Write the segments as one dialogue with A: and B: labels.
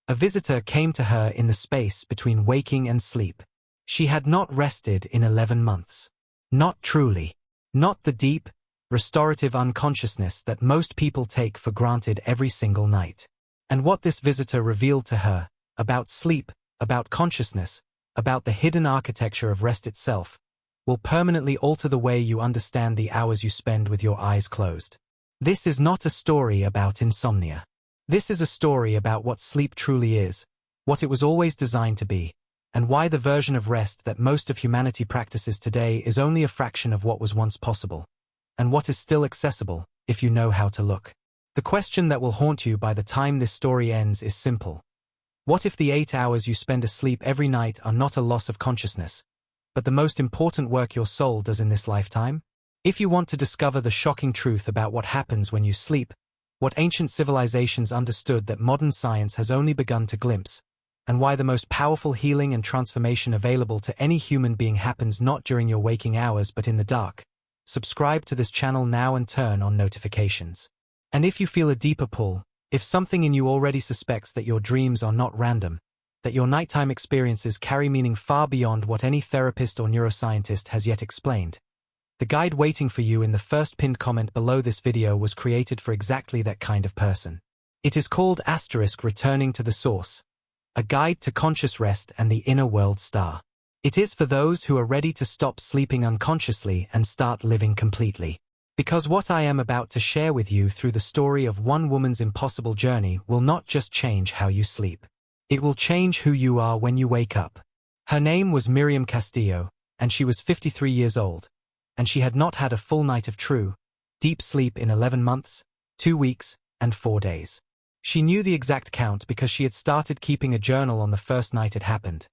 A: A visitor came to her in the space between waking and sleep. She had not rested in 11 months. Not truly. Not the deep, restorative unconsciousness that most people take for granted every single night. And what this visitor revealed to her, about sleep, about consciousness, about the hidden architecture of rest itself, will permanently alter the way you understand the hours you spend with your eyes closed. This is not a story about insomnia. This is a story about what sleep truly is, what it was always designed to be, and why the version of rest that most of humanity practices today is only a fraction of what was once possible, and what is still accessible, if you know how to look. The question that will haunt you by the time this story ends is simple. What if the 8 hours you spend asleep every night are not a loss of consciousness, but the most important work your soul does in this lifetime? If you want to discover the shocking truth about what happens when you sleep, what ancient civilizations understood that modern science has only begun to glimpse, and why the most powerful healing and transformation available to any human being happens not during your waking hours but in the dark, subscribe to this channel now and turn on notifications. And if you feel a deeper pull, if something in you already suspects that your dreams are not random, that your nighttime experiences carry meaning far beyond what any therapist or neuroscientist has yet explained, the guide waiting for you in the first pinned comment below this video was created for exactly that kind of person. It is called Returning to the Source, a guide to conscious rest and the inner world star. It is for those who are ready to stop sleeping unconsciously and start living completely. Because what I am about to share with you through the story of one woman's impossible journey will not just change how you sleep. It will change who you are when you wake up. Her name was Miriam Castillo, and she was 53 years old, and she had not had a full night of true, deep sleep in 11 months, 2 weeks, and 4 days. She knew the exact count because she had started keeping a journal on the first night it happened.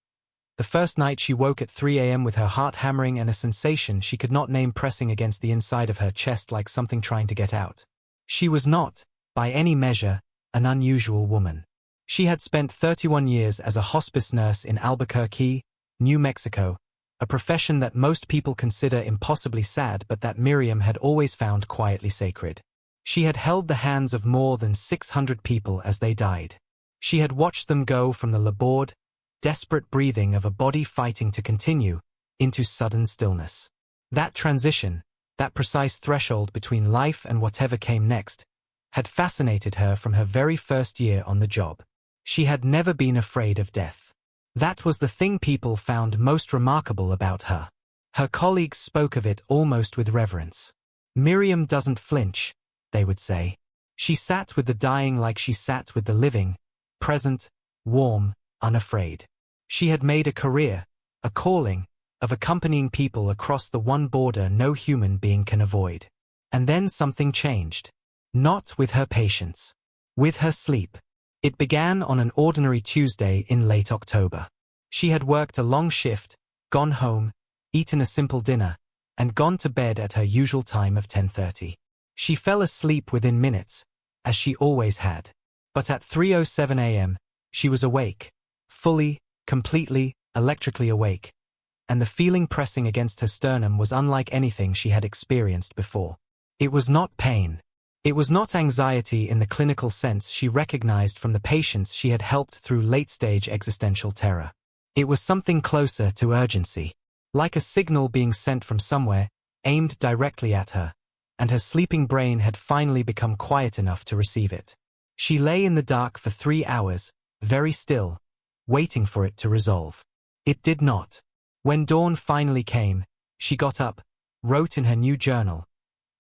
A: The first night she woke at 3 a.m. with her heart hammering and a sensation she could not name pressing against the inside of her chest like something trying to get out. She was not, by any measure, an unusual woman. She had spent 31 years as a hospice nurse in Albuquerque, New Mexico, a profession that most people consider impossibly sad but that Miriam had always found quietly sacred. She had held the hands of more than 600 people as they died. She had watched them go from the labored, desperate breathing of a body fighting to continue, into sudden stillness. That transition, that precise threshold between life and whatever came next, had fascinated her from her very first year on the job. She had never been afraid of death. That was the thing people found most remarkable about her. Her colleagues spoke of it almost with reverence. Miriam doesn't flinch, they would say. She sat with the dying like she sat with the living, present, warm, unafraid. She had made a career, a calling, of accompanying people across the one border no human being can avoid. And then something changed. Not with her patients. With her sleep. It began on an ordinary Tuesday in late October. She had worked a long shift, gone home, eaten a simple dinner, and gone to bed at her usual time of 10:30. She fell asleep within minutes, as she always had. But at 3:07 a.m., she was awake, fully, completely, electrically awake, and the feeling pressing against her sternum was unlike anything she had experienced before. It was not pain. It was not anxiety in the clinical sense she recognized from the patients she had helped through late-stage existential terror. It was something closer to urgency, like a signal being sent from somewhere, aimed directly at her, and her sleeping brain had finally become quiet enough to receive it. She lay in the dark for 3 hours, very still, waiting for it to resolve. It did not. When dawn finally came, she got up, wrote in her new journal,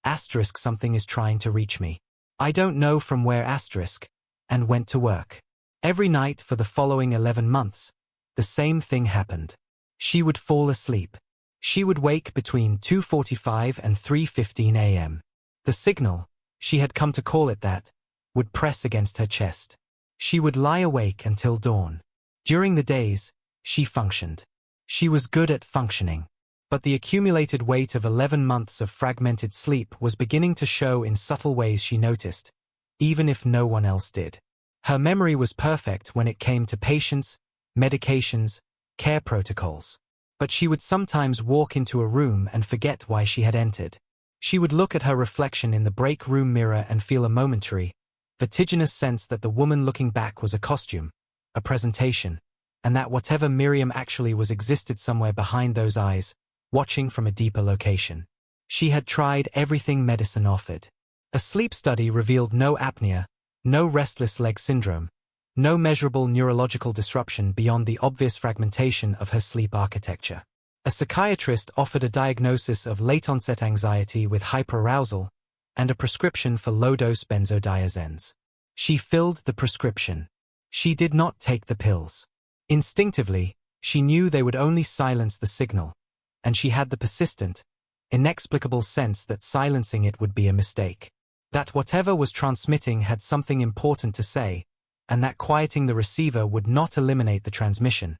A: "Something is trying to reach me. I don't know from where *", and went to work. Every night for the following 11 months, the same thing happened. She would fall asleep. She would wake between 2:45 and 3:15 a.m. The signal, she had come to call it that, would press against her chest. She would lie awake until dawn. During the days, she functioned. She was good at functioning. But the accumulated weight of 11 months of fragmented sleep was beginning to show in subtle ways she noticed, even if no one else did. Her memory was perfect when it came to patients, medications, care protocols. But she would sometimes walk into a room and forget why she had entered. She would look at her reflection in the break room mirror and feel a momentary, vertiginous sense that the woman looking back was a costume, a presentation, and that whatever Miriam actually was existed somewhere behind those eyes, watching from a deeper location. She had tried everything medicine offered. A sleep study revealed no apnea, no restless leg syndrome, no measurable neurological disruption beyond the obvious fragmentation of her sleep architecture. A psychiatrist offered a diagnosis of late-onset anxiety with hyperarousal and a prescription for low-dose benzodiazepines. She filled the prescription. She did not take the pills. Instinctively, she knew they would only silence the signal, and she had the persistent, inexplicable sense that silencing it would be a mistake. That whatever was transmitting had something important to say, and that quieting the receiver would not eliminate the transmission,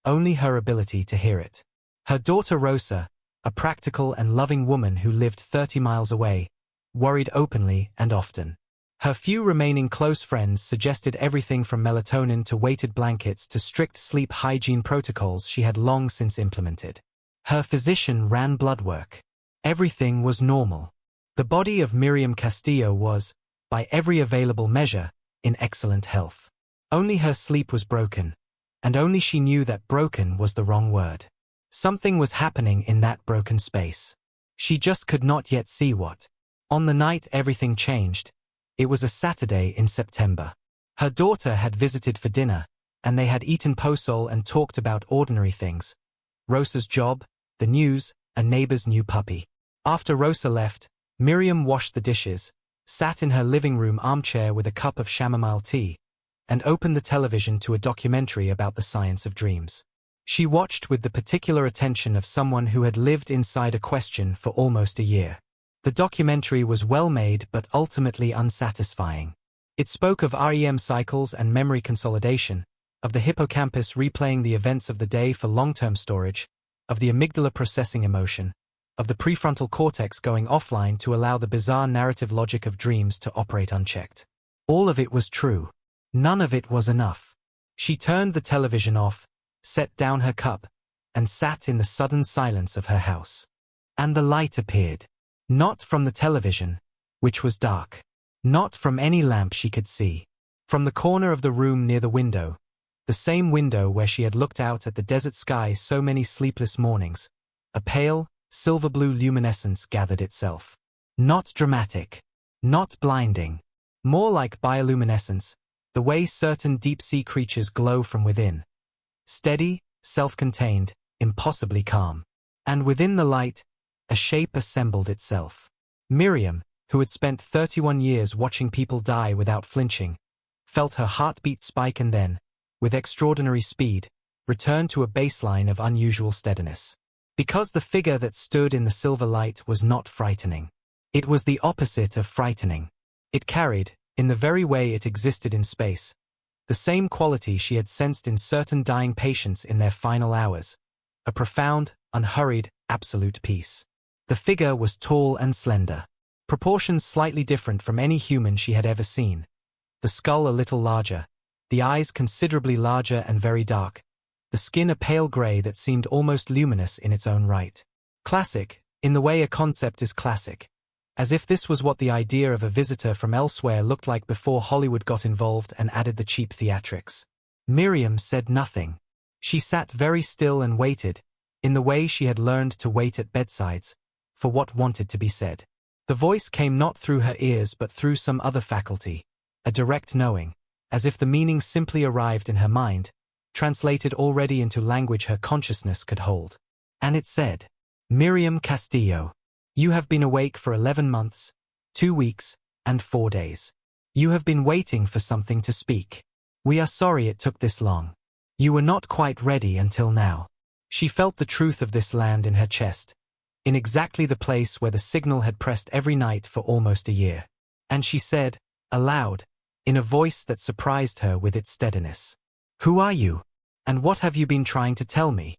A: only her ability to hear it. Her daughter Rosa, a practical and loving woman who lived 30 miles away, worried openly and often. Her few remaining close friends suggested everything from melatonin to weighted blankets to strict sleep hygiene protocols she had long since implemented. Her physician ran blood work. Everything was normal. The body of Miriam Castillo was, by every available measure, in excellent health. Only her sleep was broken, and only she knew that broken was the wrong word. Something was happening in that broken space. She just could not yet see what. On the night everything changed, it was a Saturday in September. Her daughter had visited for dinner, and they had eaten pozole and talked about ordinary things. Rosa's job, the news, a neighbor's new puppy. After Rosa left, Miriam washed the dishes, sat in her living room armchair with a cup of chamomile tea, and opened the television to a documentary about the science of dreams. She watched with the particular attention of someone who had lived inside a question for almost a year. The documentary was well made but ultimately unsatisfying. It spoke of REM cycles and memory consolidation, of the hippocampus replaying the events of the day for long-term storage, of the amygdala processing emotion, of the prefrontal cortex going offline to allow the bizarre narrative logic of dreams to operate unchecked. All of it was true. None of it was enough. She turned the television off, set down her cup, and sat in the sudden silence of her house. And the light appeared. Not from the television, which was dark. Not from any lamp she could see. From the corner of the room near the window, the same window where she had looked out at the desert sky so many sleepless mornings, a pale, silver-blue luminescence gathered itself. Not dramatic. Not blinding. More like bioluminescence, the way certain deep-sea creatures glow from within. Steady, self-contained, impossibly calm. And within the light, a shape assembled itself. Miriam, who had spent 31 years watching people die without flinching, felt her heartbeat spike and then, with extraordinary speed, return to a baseline of unusual steadiness. Because the figure that stood in the silver light was not frightening. It was the opposite of frightening. It carried, in the very way it existed in space, the same quality she had sensed in certain dying patients in their final hours, a profound, unhurried, absolute peace. The figure was tall and slender, proportions slightly different from any human she had ever seen, the skull a little larger, the eyes considerably larger and very dark, the skin a pale gray that seemed almost luminous in its own right. Classic, in the way a concept is classic, as if this was what the idea of a visitor from elsewhere looked like before Hollywood got involved and added the cheap theatrics. Miriam said nothing. She sat very still and waited, in the way she had learned to wait at bedsides, for what wanted to be said. The voice came not through her ears but through some other faculty, a direct knowing, as if the meaning simply arrived in her mind, translated already into language her consciousness could hold. And it said, "Miriam Castillo, you have been awake for 11 months, 2 weeks, and 4 days. You have been waiting for something to speak. We are sorry it took this long. You were not quite ready until now." She felt the truth of this land in her chest, in exactly the place where the signal had pressed every night for almost a year. And she said, aloud, in a voice that surprised her with its steadiness, "Who are you? And what have you been trying to tell me?"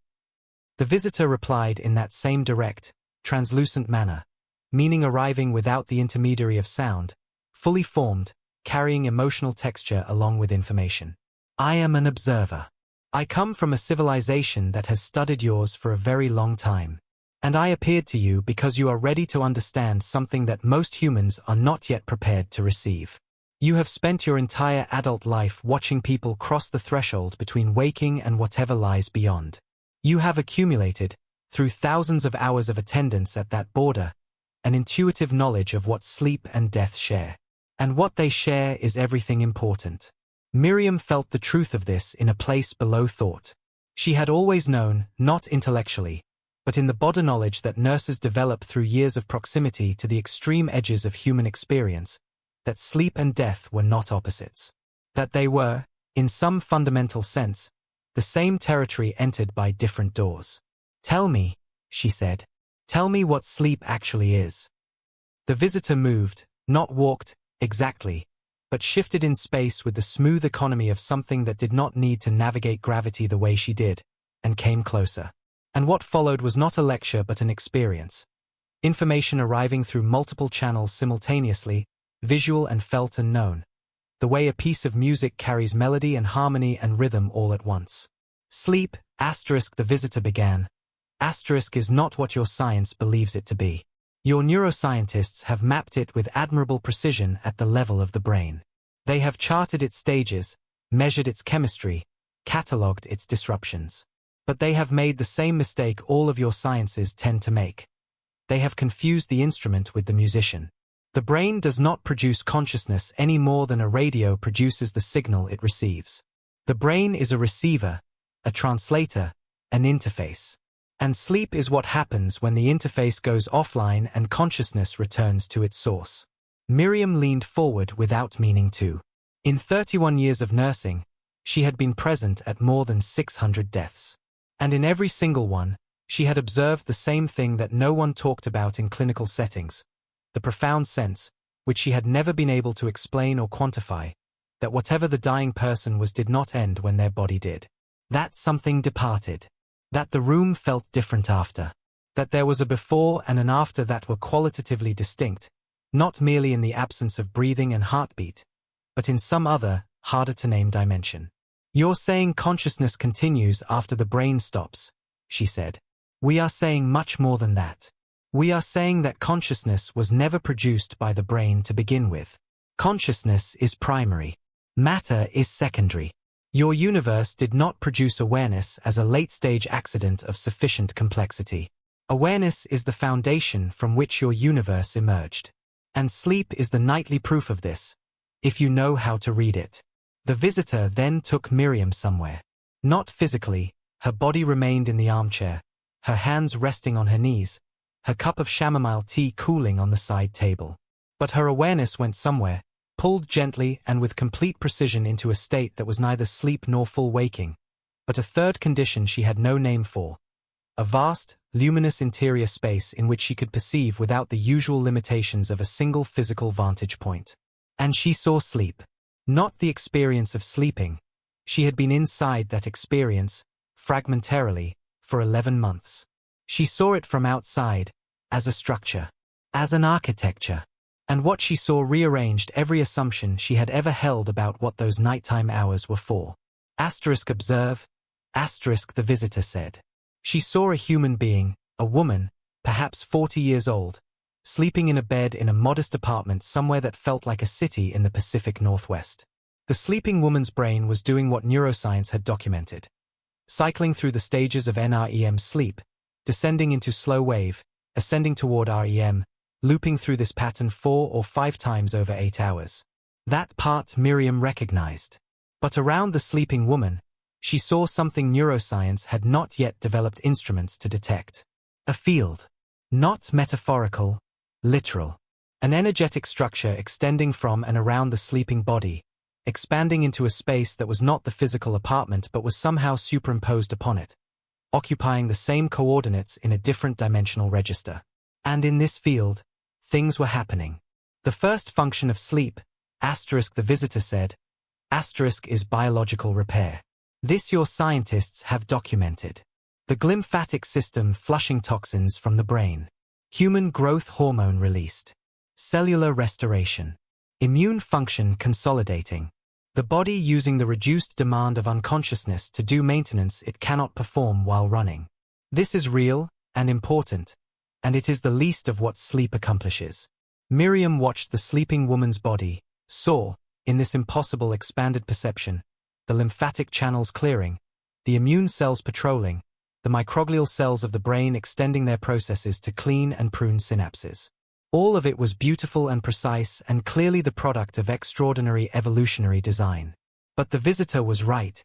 A: The visitor replied in that same direct, translucent manner, meaning arriving without the intermediary of sound, fully formed, carrying emotional texture along with information. "I am an observer. I come from a civilization that has studied yours for a very long time. And I appeared to you because you are ready to understand something that most humans are not yet prepared to receive. You have spent your entire adult life watching people cross the threshold between waking and whatever lies beyond. You have accumulated, through thousands of hours of attendance at that border, an intuitive knowledge of what sleep and death share. And what they share is everything important. Miriam felt the truth of this in a place below thought. She had always known, not intellectually, but in the body knowledge that nurses develop through years of proximity to the extreme edges of human experience, that sleep and death were not opposites. That they were, in some fundamental sense, the same territory entered by different doors. "Tell me," she said. "Tell me what sleep actually is." The visitor moved, not walked, exactly, but shifted in space with the smooth economy of something that did not need to navigate gravity the way she did, and came closer. And what followed was not a lecture but an experience. Information arriving through multiple channels simultaneously, visual and felt and known. The way a piece of music carries melody and harmony and rhythm all at once. "Sleep, asterisk," the visitor began. Asterisk is not what your science believes it to be. Your neuroscientists have mapped it with admirable precision at the level of the brain. They have charted its stages, measured its chemistry, catalogued its disruptions. But they have made the same mistake all of your sciences tend to make. They have confused the instrument with the musician. The brain does not produce consciousness any more than a radio produces the signal it receives. The brain is a receiver, a translator, an interface. And sleep is what happens when the interface goes offline and consciousness returns to its source. Miriam leaned forward without meaning to. In 31 years of nursing, she had been present at more than 600 deaths. And in every single one, she had observed the same thing that no one talked about in clinical settings. The profound sense, which she had never been able to explain or quantify, that whatever the dying person was did not end when their body did. That something departed. That the room felt different after. That there was a before and an after that were qualitatively distinct, not merely in the absence of breathing and heartbeat, but in some other, harder-to-name dimension. "You're saying consciousness continues after the brain stops," she said. "We are saying much more than that. We are saying that consciousness was never produced by the brain to begin with. Consciousness is primary. Matter is secondary. Your universe did not produce awareness as a late-stage accident of sufficient complexity. Awareness is the foundation from which your universe emerged. And sleep is the nightly proof of this, if you know how to read it." The visitor then took Miriam somewhere. Not physically, her body remained in the armchair, her hands resting on her knees, her cup of chamomile tea cooling on the side table. But her awareness went somewhere, pulled gently and with complete precision into a state that was neither sleep nor full waking, but a third condition she had no name for. A vast, luminous interior space in which she could perceive without the usual limitations of a single physical vantage point. And she saw sleep. Not the experience of sleeping. She had been inside that experience, fragmentarily, for 11 months. She saw it from outside, as a structure, as an architecture. And what she saw rearranged every assumption she had ever held about what those nighttime hours were for. Asterisk observe, asterisk the visitor said. She saw a human being, a woman, perhaps 40 years old, sleeping in a bed in a modest apartment somewhere that felt like a city in the Pacific Northwest. The sleeping woman's brain was doing what neuroscience had documented. Cycling through the stages of NREM sleep, descending into slow wave, ascending toward REM, looping through this pattern 4 or 5 times over 8 hours. That part Miriam recognized. But around the sleeping woman, she saw something neuroscience had not yet developed instruments to detect. A field. Not metaphorical, literal. An energetic structure extending from and around the sleeping body, expanding into a space that was not the physical apartment but was somehow superimposed upon it, occupying the same coordinates in a different dimensional register. And in this field, things were happening. The first function of sleep, asterisk the visitor said, asterisk is biological repair. This your scientists have documented. The glymphatic system flushing toxins from the brain. Human growth hormone released. Cellular restoration. Immune function consolidating. The body using the reduced demand of unconsciousness to do maintenance it cannot perform while running. This is real and important, and it is the least of what sleep accomplishes. Miriam watched the sleeping woman's body, saw, in this impossible expanded perception, the lymphatic channels clearing, the immune cells patrolling, the microglial cells of the brain extending their processes to clean and prune synapses. All of it was beautiful and precise and clearly the product of extraordinary evolutionary design. But the visitor was right.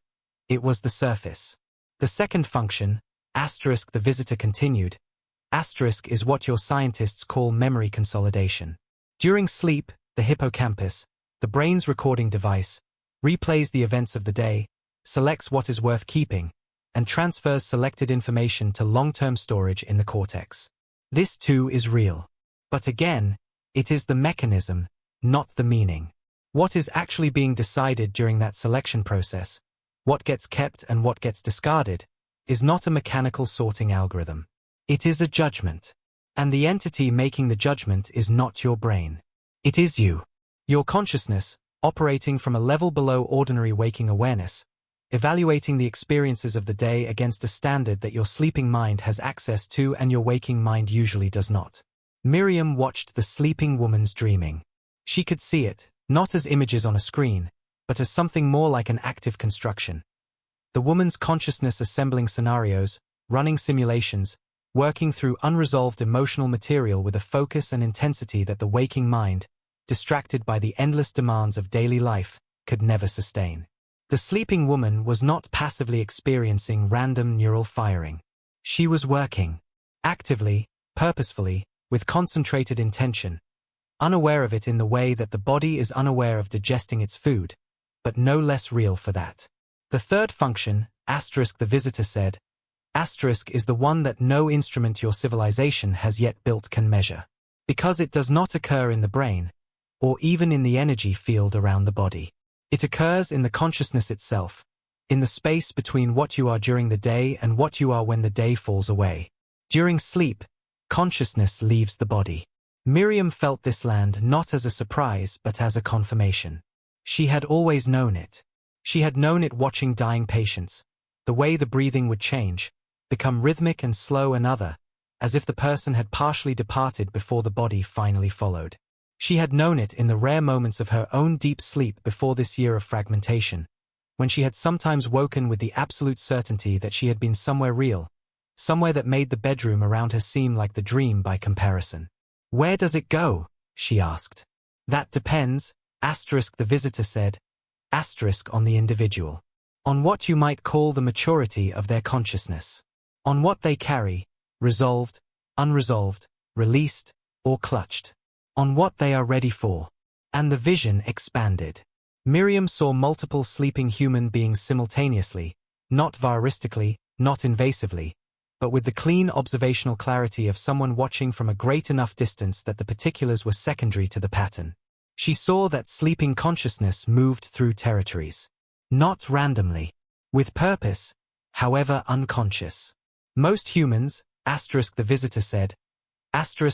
A: It was the surface. The second function, the visitor continued, is what your scientists call memory consolidation. During sleep, the hippocampus, the brain's recording device, replays the events of the day, selects what is worth keeping, and transfers selected information to long-term storage in the cortex. This too is real. But again, it is the mechanism, not the meaning. What is actually being decided during that selection process, what gets kept and what gets discarded, is not a mechanical sorting algorithm. It is a judgment. And the entity making the judgment is not your brain. It is you. Your consciousness, operating from a level below ordinary waking awareness, evaluating the experiences of the day against a standard that your sleeping mind has access to and your waking mind usually does not. Miriam watched the sleeping woman's dreaming. She could see it, not as images on a screen, but as something more like an active construction. The woman's consciousness assembling scenarios, running simulations, working through unresolved emotional material with a focus and intensity that the waking mind, distracted by the endless demands of daily life, could never sustain. The sleeping woman was not passively experiencing random neural firing. She was working, actively, purposefully, with concentrated intention, unaware of it in the way that the body is unaware of digesting its food, but no less real for that. The third function, the visitor said, is the one that no instrument your civilization has yet built can measure. Because it does not occur in the brain, or even in the energy field around the body. It occurs in the consciousness itself, in the space between what you are during the day and what you are when the day falls away. During sleep, consciousness leaves the body. Miriam felt this land not as a surprise but as a confirmation. She had always known it. She had known it watching dying patients, the way the breathing would change, become rhythmic and slow another, as if the person had partially departed before the body finally followed. She had known it in the rare moments of her own deep sleep before this year of fragmentation, when she had sometimes woken with the absolute certainty that she had been somewhere real, somewhere that made the bedroom around her seem like the dream by comparison. Where does it go? She asked. That depends, the visitor said, on the individual. On what you might call the maturity of their consciousness. On what they carry, resolved, unresolved, released, or clutched. On what they are ready for. And the vision expanded. Miriam saw multiple sleeping human beings simultaneously, not voyeuristically, not invasively, but with the clean observational clarity of someone watching from a great enough distance that the particulars were secondary to the pattern. She saw that sleeping consciousness moved through territories. Not randomly. With purpose, however unconscious. Most humans, the visitor said,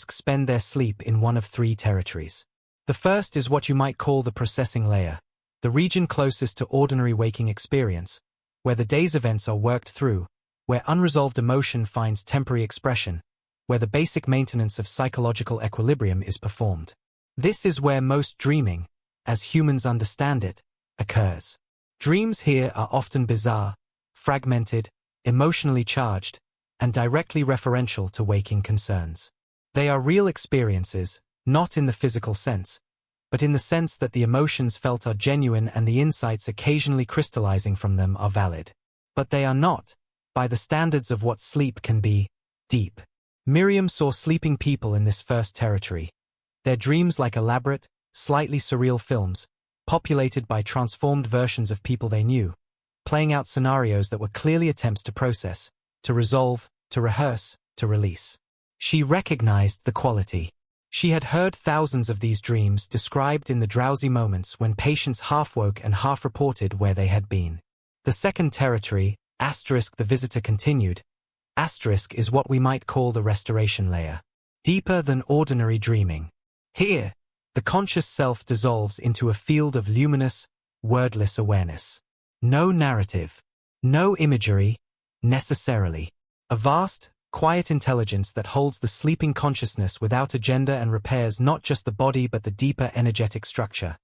A: spend their sleep in one of three territories. The first is what you might call the processing layer, the region closest to ordinary waking experience, where the day's events are worked through, where unresolved emotion finds temporary expression, where the basic maintenance of psychological equilibrium is performed. This is where most dreaming, as humans understand it, occurs. Dreams here are often bizarre, fragmented, emotionally charged, and directly referential to waking concerns. They are real experiences, not in the physical sense, but in the sense that the emotions felt are genuine and the insights occasionally crystallizing from them are valid. But they are not, by the standards of what sleep can be, deep. Miriam saw sleeping people in this first territory. Their dreams like elaborate, slightly surreal films, populated by transformed versions of people they knew, playing out scenarios that were clearly attempts to process, to resolve, to rehearse, to release. She recognized the quality. She had heard thousands of these dreams described in the drowsy moments when patients half woke and half reported where they had been. The second territory, the visitor continued, is what we might call the restoration layer. Deeper than ordinary dreaming. Here, the conscious self dissolves into a field of luminous, wordless awareness. No narrative. No imagery, necessarily. A vast, quiet intelligence that holds the sleeping consciousness without agenda and repairs not just the body but the deeper energetic structure.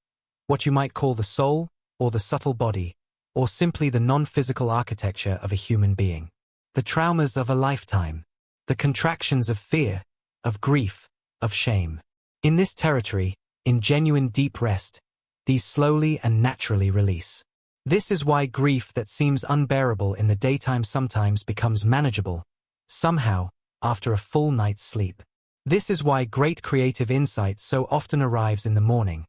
A: what you might call the soul, or the subtle body, or simply the non-physical architecture of a human being. The traumas of a lifetime. The contractions of fear, of grief, of shame. In this territory, in genuine deep rest, these slowly and naturally release. This is why grief that seems unbearable in the daytime sometimes becomes manageable, somehow, after a full night's sleep. This is why great creative insight so often arrives in the morning,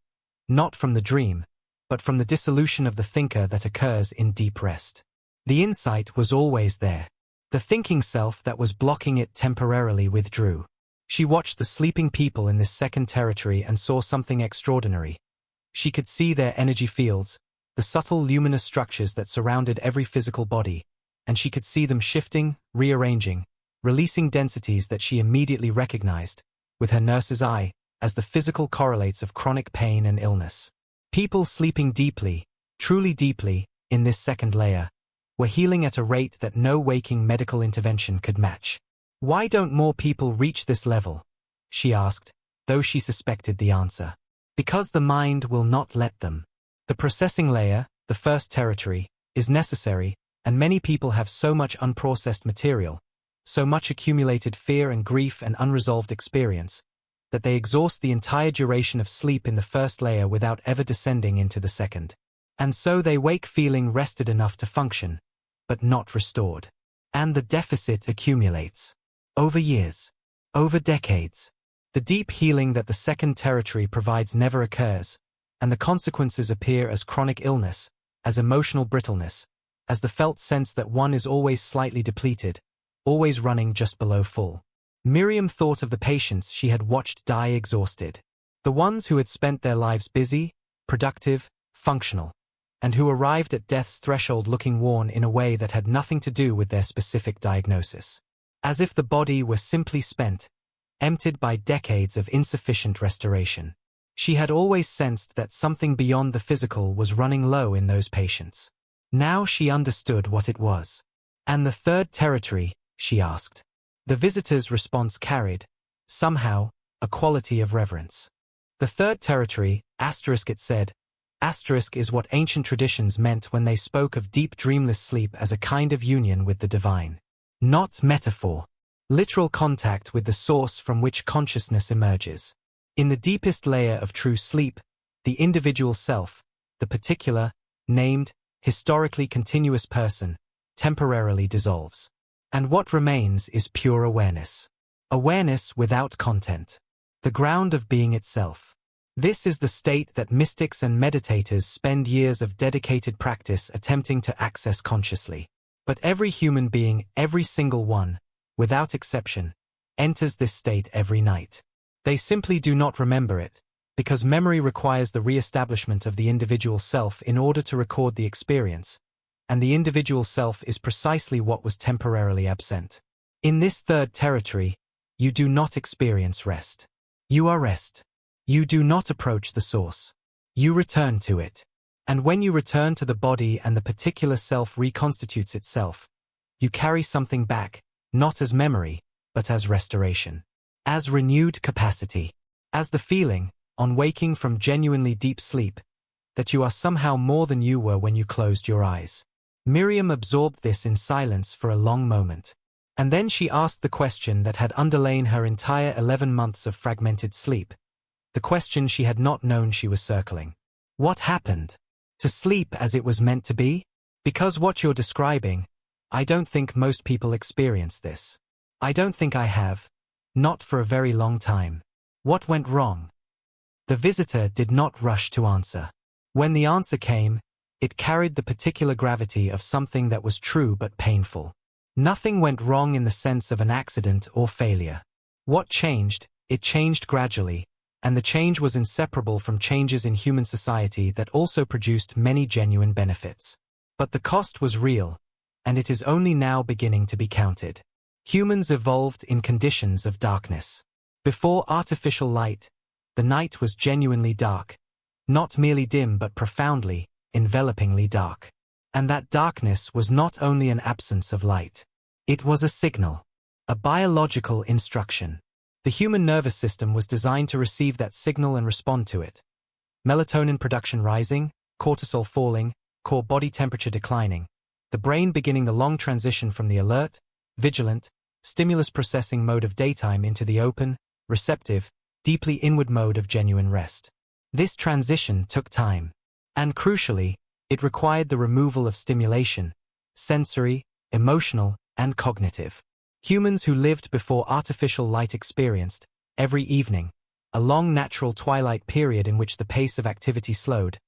A: not from the dream, but from the dissolution of the thinker that occurs in deep rest. The insight was always there. The thinking self that was blocking it temporarily withdrew. She watched the sleeping people in this second territory and saw something extraordinary. She could see their energy fields, the subtle luminous structures that surrounded every physical body, and she could see them shifting, rearranging, releasing densities that she immediately recognized, with her nurse's eye, as the physical correlates of chronic pain and illness. People sleeping deeply, truly deeply, in this second layer, were healing at a rate that no waking medical intervention could match. Why don't more people reach this level? She asked, though she suspected the answer. Because the mind will not let them. The processing layer, the first territory, is necessary, and many people have so much unprocessed material, so much accumulated fear and grief and unresolved experience, that they exhaust the entire duration of sleep in the first layer without ever descending into the second. And so they wake feeling rested enough to function, but not restored. And the deficit accumulates. Over years. Over decades. The deep healing that the second territory provides never occurs, and the consequences appear as chronic illness, as emotional brittleness, as the felt sense that one is always slightly depleted, always running just below full. Miriam thought of the patients she had watched die exhausted. The ones who had spent their lives busy, productive, functional, and who arrived at death's threshold looking worn in a way that had nothing to do with their specific diagnosis. As if the body were simply spent, emptied by decades of insufficient restoration. She had always sensed that something beyond the physical was running low in those patients. Now she understood what it was. And the third territory, she asked. The visitor's response carried, somehow, a quality of reverence. The third territory, asterisk it said, asterisk is what ancient traditions meant when they spoke of deep dreamless sleep as a kind of union with the divine. Not metaphor. Literal contact with the source from which consciousness emerges. In the deepest layer of true sleep, the individual self, the particular, named, historically continuous person, temporarily dissolves. And what remains is pure awareness. Awareness without content. The ground of being itself. This is the state that mystics and meditators spend years of dedicated practice attempting to access consciously. But every human being, every single one, without exception, enters this state every night. They simply do not remember it, because memory requires the re-establishment of the individual self in order to record the experience, and the individual self is precisely what was temporarily absent. In this third territory, you do not experience rest. You are rest. You do not approach the source. You return to it. And when you return to the body and the particular self reconstitutes itself, you carry something back, not as memory, but as restoration. As renewed capacity. As the feeling, on waking from genuinely deep sleep, that you are somehow more than you were when you closed your eyes. Miriam absorbed this in silence for a long moment. And then she asked the question that had underlain her entire 11 months of fragmented sleep. The question she had not known she was circling. What happened? To sleep as it was meant to be? Because what you're describing, I don't think most people experience this. I don't think I have. Not for a very long time. What went wrong? The visitor did not rush to answer. When the answer came, it carried the particular gravity of something that was true but painful. Nothing went wrong in the sense of an accident or failure. What changed? It changed gradually, and the change was inseparable from changes in human society that also produced many genuine benefits. But the cost was real, and it is only now beginning to be counted. Humans evolved in conditions of darkness. Before artificial light, the night was genuinely dark, not merely dim but profoundly, envelopingly dark. And that darkness was not only an absence of light. It was a signal, a biological instruction. The human nervous system was designed to receive that signal and respond to it. melatonin production rising, cortisol falling, core body temperature declining, the brain beginning the long transition from the alert, vigilant, stimulus processing mode of daytime into the open, receptive, deeply inward mode of genuine rest. This transition took time. And crucially, it required the removal of stimulation, sensory, emotional, and cognitive. Humans who lived before artificial light experienced, every evening, a long natural twilight period in which the pace of activity slowed,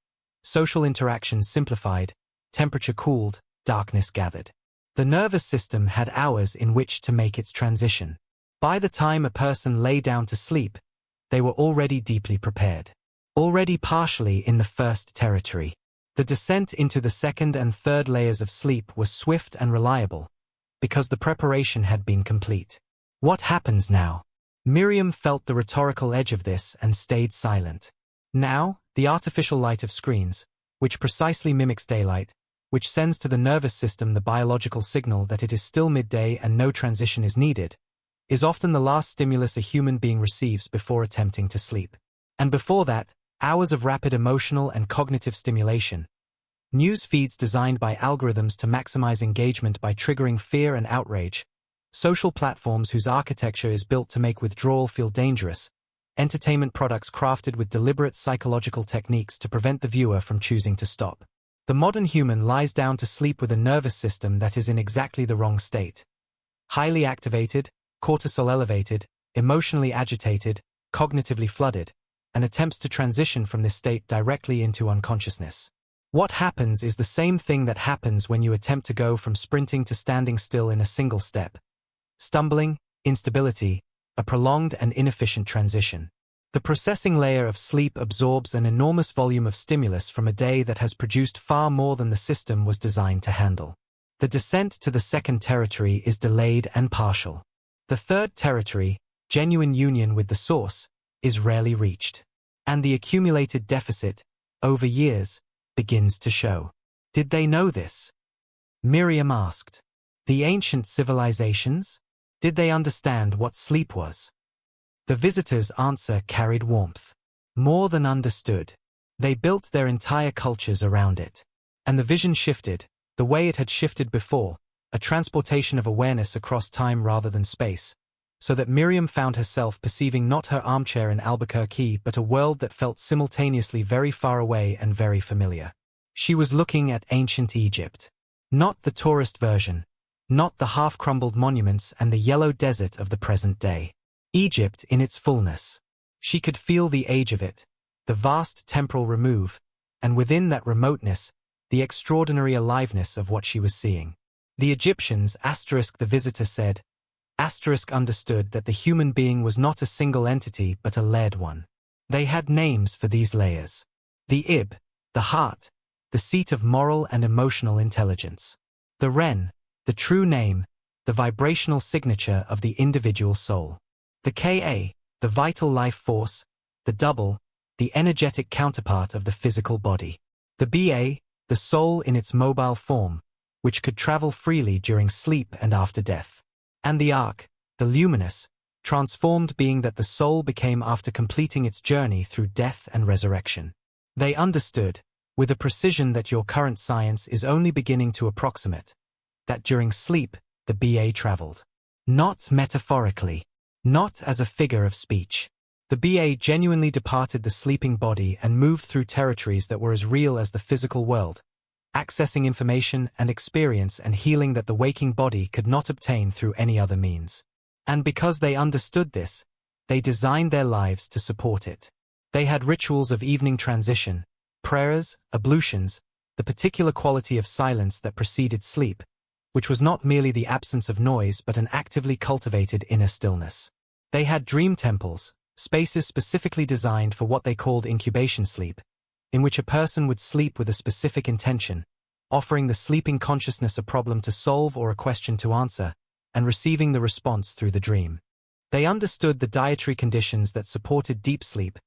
A: social interaction simplified, temperature cooled, darkness gathered. The nervous system had hours in which to make its transition. By the time a person lay down to sleep, they were already deeply prepared. Already partially in the first territory. The descent into the second and third layers of sleep was swift and reliable, because the preparation had been complete. What happens now? Miriam felt the rhetorical edge of this and stayed silent. Now, the artificial light of screens, which precisely mimics daylight, which sends to the nervous system the biological signal that it is still midday and no transition is needed, is often the last stimulus a human being receives before attempting to sleep. And before that, hours of rapid emotional and cognitive stimulation. News feeds designed by algorithms to maximize engagement by triggering fear and outrage. Social platforms whose architecture is built to make withdrawal feel dangerous. Entertainment products crafted with deliberate psychological techniques to prevent the viewer from choosing to stop. The modern human lies down to sleep with a nervous system that is in exactly the wrong state. Highly activated, cortisol elevated, emotionally agitated, cognitively flooded, and attempts to transition from this state directly into unconsciousness. What happens is the same thing that happens when you attempt to go from sprinting to standing still in a single step. Stumbling, instability, a prolonged and inefficient transition. The processing layer of sleep absorbs an enormous volume of stimulus from a day that has produced far more than the system was designed to handle. The descent to the second territory is delayed and partial. The third territory, genuine union with the source, is rarely reached. And the accumulated deficit, over years, begins to show. Did they know this? Miriam asked. The ancient civilizations? Did they understand what sleep was? The visitor's answer carried warmth. More than understood. They built their entire cultures around it. And the vision shifted, the way it had shifted before, a transportation of awareness across time rather than space, so that Miriam found herself perceiving not her armchair in Albuquerque but a world that felt simultaneously very far away and very familiar. She was looking at ancient Egypt. Not the tourist version, not the half-crumbled monuments and the yellow desert of the present day. Egypt in its fullness. She could feel the age of it, the vast temporal remove, and within that remoteness, the extraordinary aliveness of what she was seeing. The Egyptians, the visitor said, understood that the human being was not a single entity but a layered one. They had names for these layers. The Ib, the heart, the seat of moral and emotional intelligence. The Ren, the true name, the vibrational signature of the individual soul. The Ka, the vital life force, the double, the energetic counterpart of the physical body. The Ba, the soul in its mobile form, which could travel freely during sleep and after death. And the Ark, the luminous, transformed being that the soul became after completing its journey through death and resurrection. They understood, with a precision that your current science is only beginning to approximate, that during sleep, the Ba traveled. Not metaphorically. Not as a figure of speech. The Ba genuinely departed the sleeping body and moved through territories that were as real as the physical world, accessing information and experience and healing that the waking body could not obtain through any other means. And because they understood this, they designed their lives to support it. They had rituals of evening transition, prayers, ablutions, the particular quality of silence that preceded sleep, which was not merely the absence of noise but an actively cultivated inner stillness. They had dream temples, spaces specifically designed for what they called incubation sleep, in which a person would sleep with a specific intention, offering the sleeping consciousness a problem to solve or a question to answer, and receiving the response through the dream. They understood the dietary conditions that supported deep sleep,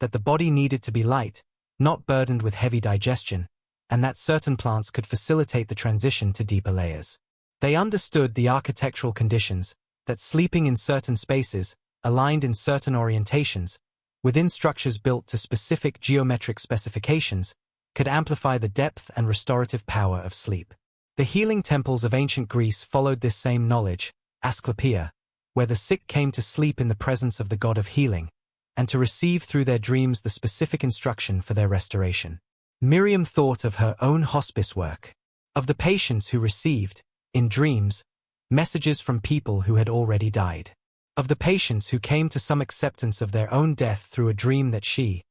A: that the body needed to be light, not burdened with heavy digestion, and that certain plants could facilitate the transition to deeper layers. They understood the architectural conditions, that sleeping in certain spaces, aligned in certain orientations, within structures built to specific geometric specifications, could amplify the depth and restorative power of sleep. The healing temples of ancient Greece followed this same knowledge, Asclepius, where the sick came to sleep in the presence of the god of healing, and to receive through their dreams the specific instruction for their restoration. Miriam thought of her own hospice work, of the patients who received, in dreams, messages from people who had already died, of the patients who came to some acceptance of their own death through a dream that she,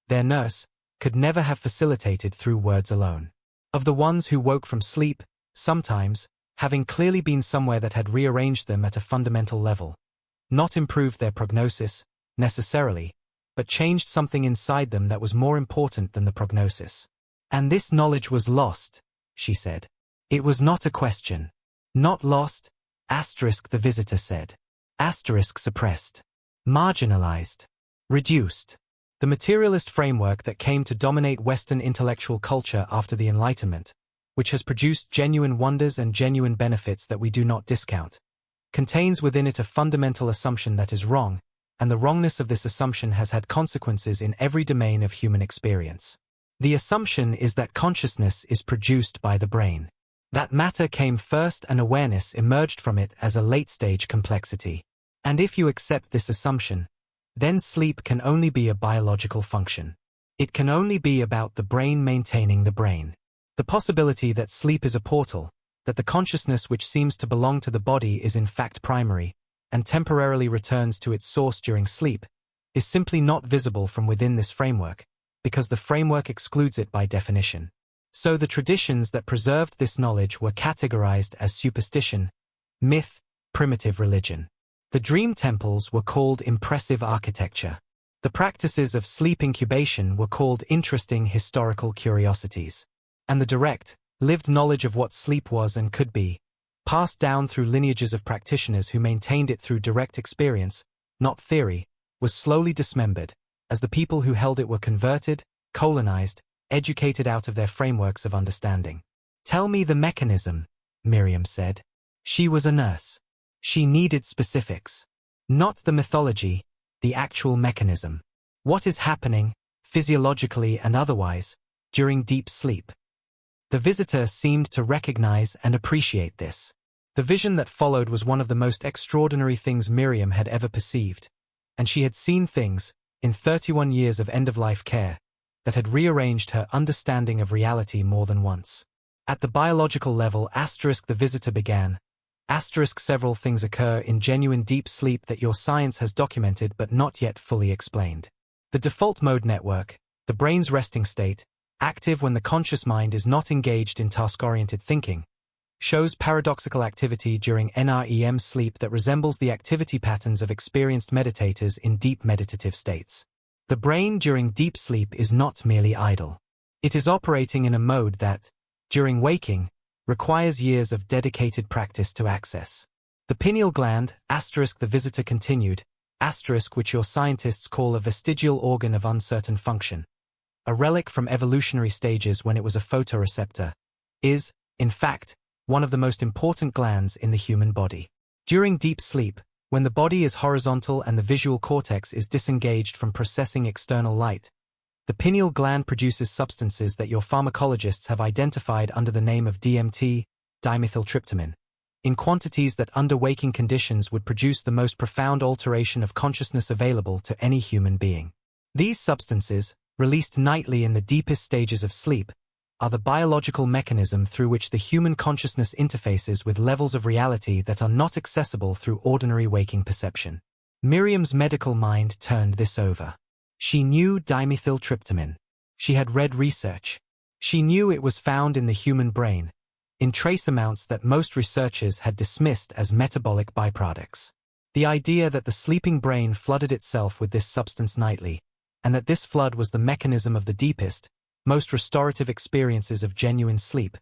A: their nurse, could never have facilitated through words alone, of the ones who woke from sleep, sometimes, having clearly been somewhere that had rearranged them at a fundamental level, not improved their prognosis, necessarily, but changed something inside them that was more important than the prognosis. And this knowledge was lost, she said. It was not a question. Not lost, * the visitor said. * suppressed. Marginalized. Reduced. The materialist framework that came to dominate Western intellectual culture after the Enlightenment, which has produced genuine wonders and genuine benefits that we do not discount, contains within it a fundamental assumption that is wrong, and the wrongness of this assumption has had consequences in every domain of human experience. The assumption is that consciousness is produced by the brain. That matter came first and awareness emerged from it as a late-stage complexity. And if you accept this assumption, then sleep can only be a biological function. It can only be about the brain maintaining the brain. The possibility that sleep is a portal, that the consciousness which seems to belong to the body is in fact primary, and temporarily returns to its source during sleep, is simply not visible from within this framework, because the framework excludes it by definition. So the traditions that preserved this knowledge were categorized as superstition, myth, primitive religion. The dream temples were called impressive architecture. The practices of sleep incubation were called interesting historical curiosities. And the direct, lived knowledge of what sleep was and could be, passed down through lineages of practitioners who maintained it through direct experience, not theory, was slowly dismembered, as the people who held it were converted, colonized, educated out of their frameworks of understanding. Tell me the mechanism, Miriam said. She was a nurse. She needed specifics. Not the mythology, the actual mechanism. What is happening, physiologically and otherwise, during deep sleep? The visitor seemed to recognize and appreciate this. The vision that followed was one of the most extraordinary things Miriam had ever perceived, and she had seen things, in 31 years of end-of-life care, that had rearranged her understanding of reality more than once. At the biological level, the visitor began. Several things occur in genuine deep sleep that your science has documented but not yet fully explained. The default mode network, the brain's resting state, active when the conscious mind is not engaged in task-oriented thinking, shows paradoxical activity during NREM sleep that resembles the activity patterns of experienced meditators in deep meditative states. The brain during deep sleep is not merely idle. It is operating in a mode that, during waking, requires years of dedicated practice to access. The pineal gland, the visitor continued, which your scientists call a vestigial organ of uncertain function, a relic from evolutionary stages when it was a photoreceptor, is, in fact, one of the most important glands in the human body. During deep sleep, when the body is horizontal and the visual cortex is disengaged from processing external light, the pineal gland produces substances that your pharmacologists have identified under the name of DMT, dimethyltryptamine, in quantities that under waking conditions would produce the most profound alteration of consciousness available to any human being. These substances, released nightly in the deepest stages of sleep, are the biological mechanism through which the human consciousness interfaces with levels of reality that are not accessible through ordinary waking perception. Miriam's medical mind turned this over. She knew dimethyltryptamine. She had read research. She knew it was found in the human brain, in trace amounts that most researchers had dismissed as metabolic byproducts. The idea that the sleeping brain flooded itself with this substance nightly, and that this flood was the mechanism of the deepest, most restorative experiences of genuine sleep,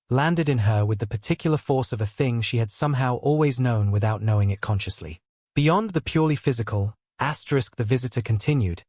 A: landed in her with the particular force of a thing she had somehow always known without knowing it consciously. Beyond the purely physical, the visitor continued,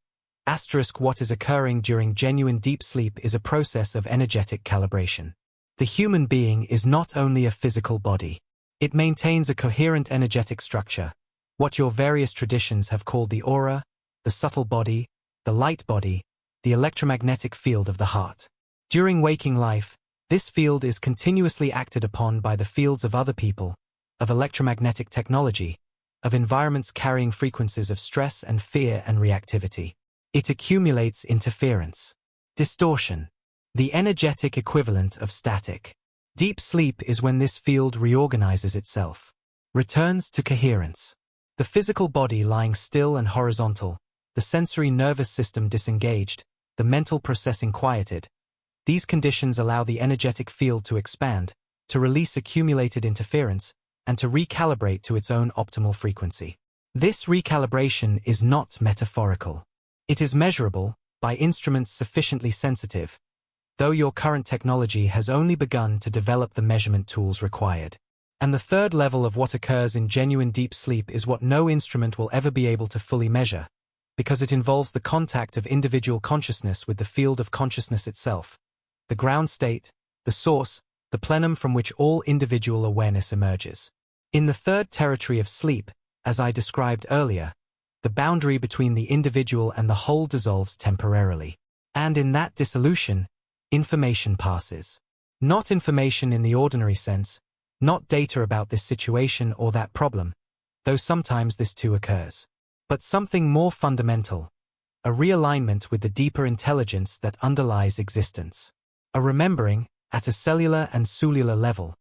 A: what is occurring during genuine deep sleep is a process of energetic calibration. The human being is not only a physical body. It maintains a coherent energetic structure, what your various traditions have called the aura, the subtle body, the light body, the electromagnetic field of the heart. During waking life, this field is continuously acted upon by the fields of other people, of electromagnetic technology, of environments carrying frequencies of stress and fear and reactivity. It accumulates interference. Distortion. The energetic equivalent of static. Deep sleep is when this field reorganizes itself. Returns to coherence. The physical body lying still and horizontal, the sensory nervous system disengaged, the mental processing quieted. These conditions allow the energetic field to expand, to release accumulated interference, and to recalibrate to its own optimal frequency. This recalibration is not metaphorical. It is measurable, by instruments sufficiently sensitive, though your current technology has only begun to develop the measurement tools required. And the third level of what occurs in genuine deep sleep is what no instrument will ever be able to fully measure, because it involves the contact of individual consciousness with the field of consciousness itself, the ground state, the source, the plenum from which all individual awareness emerges. In the third territory of sleep, as I described earlier, the boundary between the individual and the whole dissolves temporarily. And in that dissolution, information passes. Not information in the ordinary sense, not data about this situation or that problem, though sometimes this too occurs. But something more fundamental, a realignment with the deeper intelligence that underlies existence. A remembering, at a cellular and cellular level,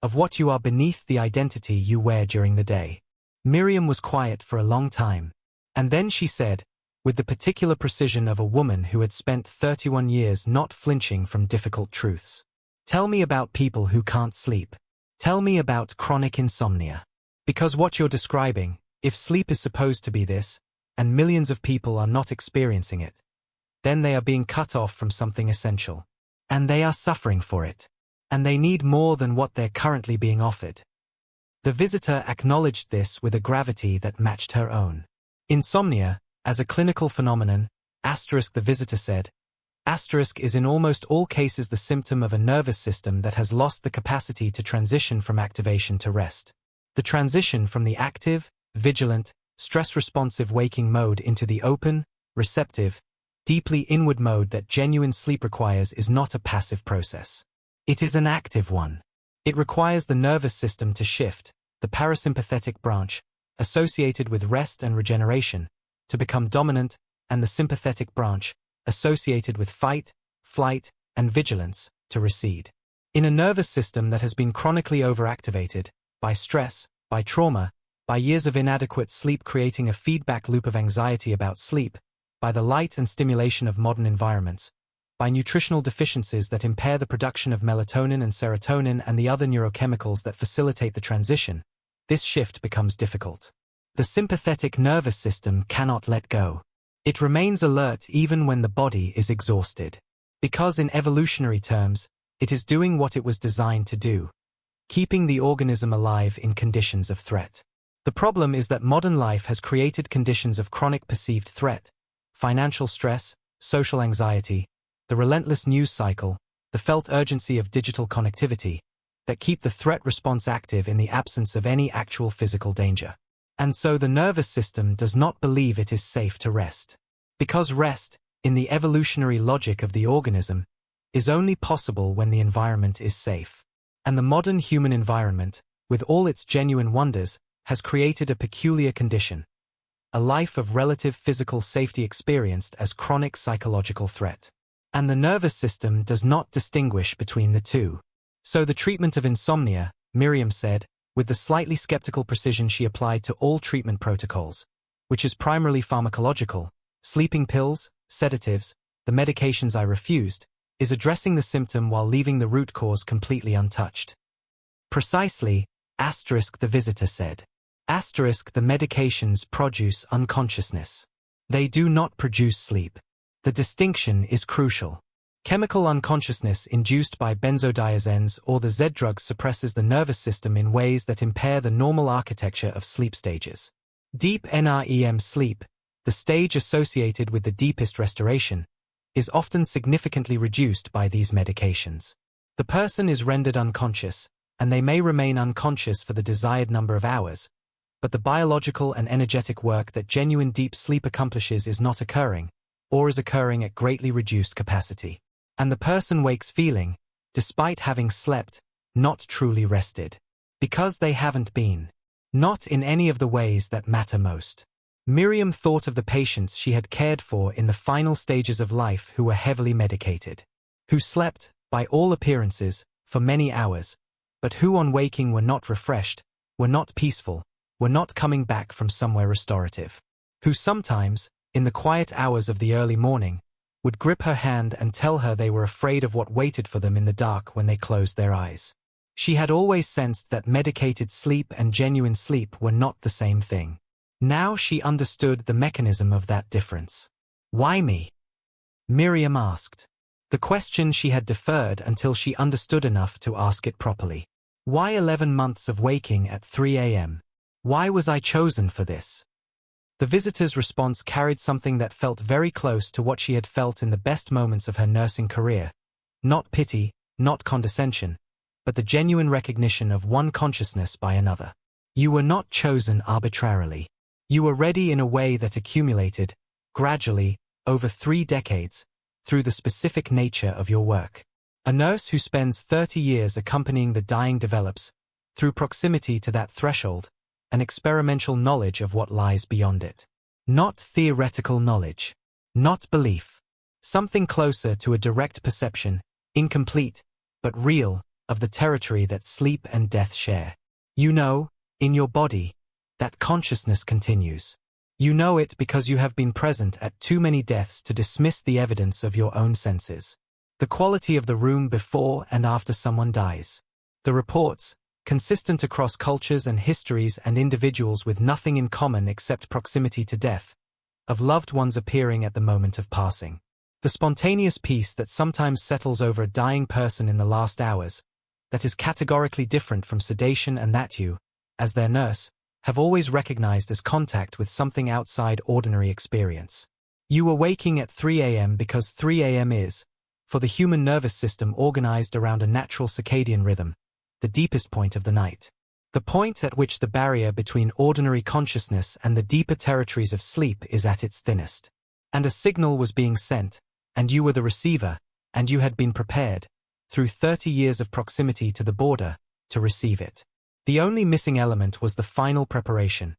A: of what you are beneath the identity you wear during the day. Miriam was quiet for a long time, and then she said, with the particular precision of a woman who had spent 31 years not flinching from difficult truths. Tell me about people who can't sleep. Tell me about chronic insomnia. Because what you're describing, if sleep is supposed to be this, and millions of people are not experiencing it, then they are being cut off from something essential. And they are suffering for it. And they need more than what they're currently being offered. The visitor acknowledged this with a gravity that matched her own. Insomnia, as a clinical phenomenon, the visitor said, is in almost all cases the symptom of a nervous system that has lost the capacity to transition from activation to rest. The transition from the active, vigilant, stress-responsive waking mode into the open, receptive, deeply inward mode that genuine sleep requires is not a passive process. It is an active one. It requires the nervous system to shift, the parasympathetic branch, associated with rest and regeneration, to become dominant, and the sympathetic branch, associated with fight, flight, and vigilance, to recede. In a nervous system that has been chronically overactivated, by stress, by trauma, by years of inadequate sleep creating a feedback loop of anxiety about sleep, by the light and stimulation of modern environments, by nutritional deficiencies that impair the production of melatonin and serotonin and the other neurochemicals that facilitate the transition, this shift becomes difficult. The sympathetic nervous system cannot let go. It remains alert even when the body is exhausted. Because in evolutionary terms, it is doing what it was designed to do, keeping the organism alive in conditions of threat. The problem is that modern life has created conditions of chronic perceived threat, financial stress, social anxiety, the relentless news cycle, the felt urgency of digital connectivity, that keep the threat response active in the absence of any actual physical danger. And so the nervous system does not believe it is safe to rest. Because rest, in the evolutionary logic of the organism, is only possible when the environment is safe. And the modern human environment, with all its genuine wonders, has created a peculiar condition, a life of relative physical safety experienced as chronic psychological threat. And the nervous system does not distinguish between the two. So the treatment of insomnia, Miriam said, with the slightly skeptical precision she applied to all treatment protocols, which is primarily pharmacological, sleeping pills, sedatives, the medications I refused, is addressing the symptom while leaving the root cause completely untouched. Precisely, the visitor said. The medications produce unconsciousness. They do not produce sleep. The distinction is crucial. Chemical unconsciousness induced by benzodiazepines or the Z drugs suppresses the nervous system in ways that impair the normal architecture of sleep stages. Deep NREM sleep, the stage associated with the deepest restoration, is often significantly reduced by these medications. The person is rendered unconscious, and they may remain unconscious for the desired number of hours, but the biological and energetic work that genuine deep sleep accomplishes is not occurring, or is occurring at greatly reduced capacity. And the person wakes feeling, despite having slept, not truly rested. Because they haven't been. Not in any of the ways that matter most. Miriam thought of the patients she had cared for in the final stages of life who were heavily medicated. Who slept, by all appearances, for many hours, but who on waking were not refreshed, were not peaceful, were not coming back from somewhere restorative. Who sometimes, in the quiet hours of the early morning, would grip her hand and tell her they were afraid of what waited for them in the dark when they closed their eyes. She had always sensed that medicated sleep and genuine sleep were not the same thing. Now she understood the mechanism of that difference. Why me? Miriam asked. The question she had deferred until she understood enough to ask it properly. Why 11 months of waking at 3 a.m.? Why was I chosen for this? The visitor's response carried something that felt very close to what she had felt in the best moments of her nursing career. Not pity, not condescension, but the genuine recognition of one consciousness by another. You were not chosen arbitrarily. You were ready in a way that accumulated, gradually, over 3 decades, through the specific nature of your work. A nurse who spends 30 years accompanying the dying develops, through proximity to that threshold, an experimental knowledge of what lies beyond it. Not theoretical knowledge. Not belief. Something closer to a direct perception, incomplete, but real, of the territory that sleep and death share. You know, in your body, that consciousness continues. You know it because you have been present at too many deaths to dismiss the evidence of your own senses. The quality of the room before and after someone dies. The reports, consistent across cultures and histories and individuals with nothing in common except proximity to death, of loved ones appearing at the moment of passing. The spontaneous peace that sometimes settles over a dying person in the last hours, that is categorically different from sedation and that you, as their nurse, have always recognized as contact with something outside ordinary experience. You were waking at 3 a.m. because 3 a.m. is, for the human nervous system organized around a natural circadian rhythm, the deepest point of the night. The point at which the barrier between ordinary consciousness and the deeper territories of sleep is at its thinnest. And a signal was being sent, and you were the receiver, and you had been prepared, through 30 years of proximity to the border, to receive it. The only missing element was the final preparation.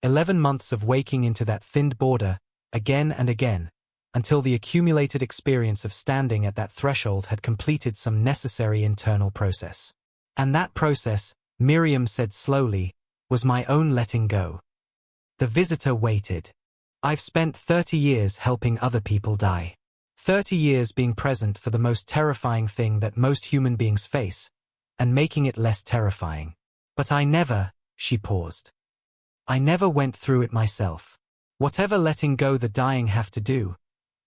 A: 11 months of waking into that thinned border, again and again, until the accumulated experience of standing at that threshold had completed some necessary internal process. And that process, Miriam said slowly, was my own letting go. The visitor waited. I've spent 30 years helping other people die. 30 years being present for the most terrifying thing that most human beings face, and making it less terrifying. But I never, she paused. I never went through it myself. Whatever letting go the dying have to do,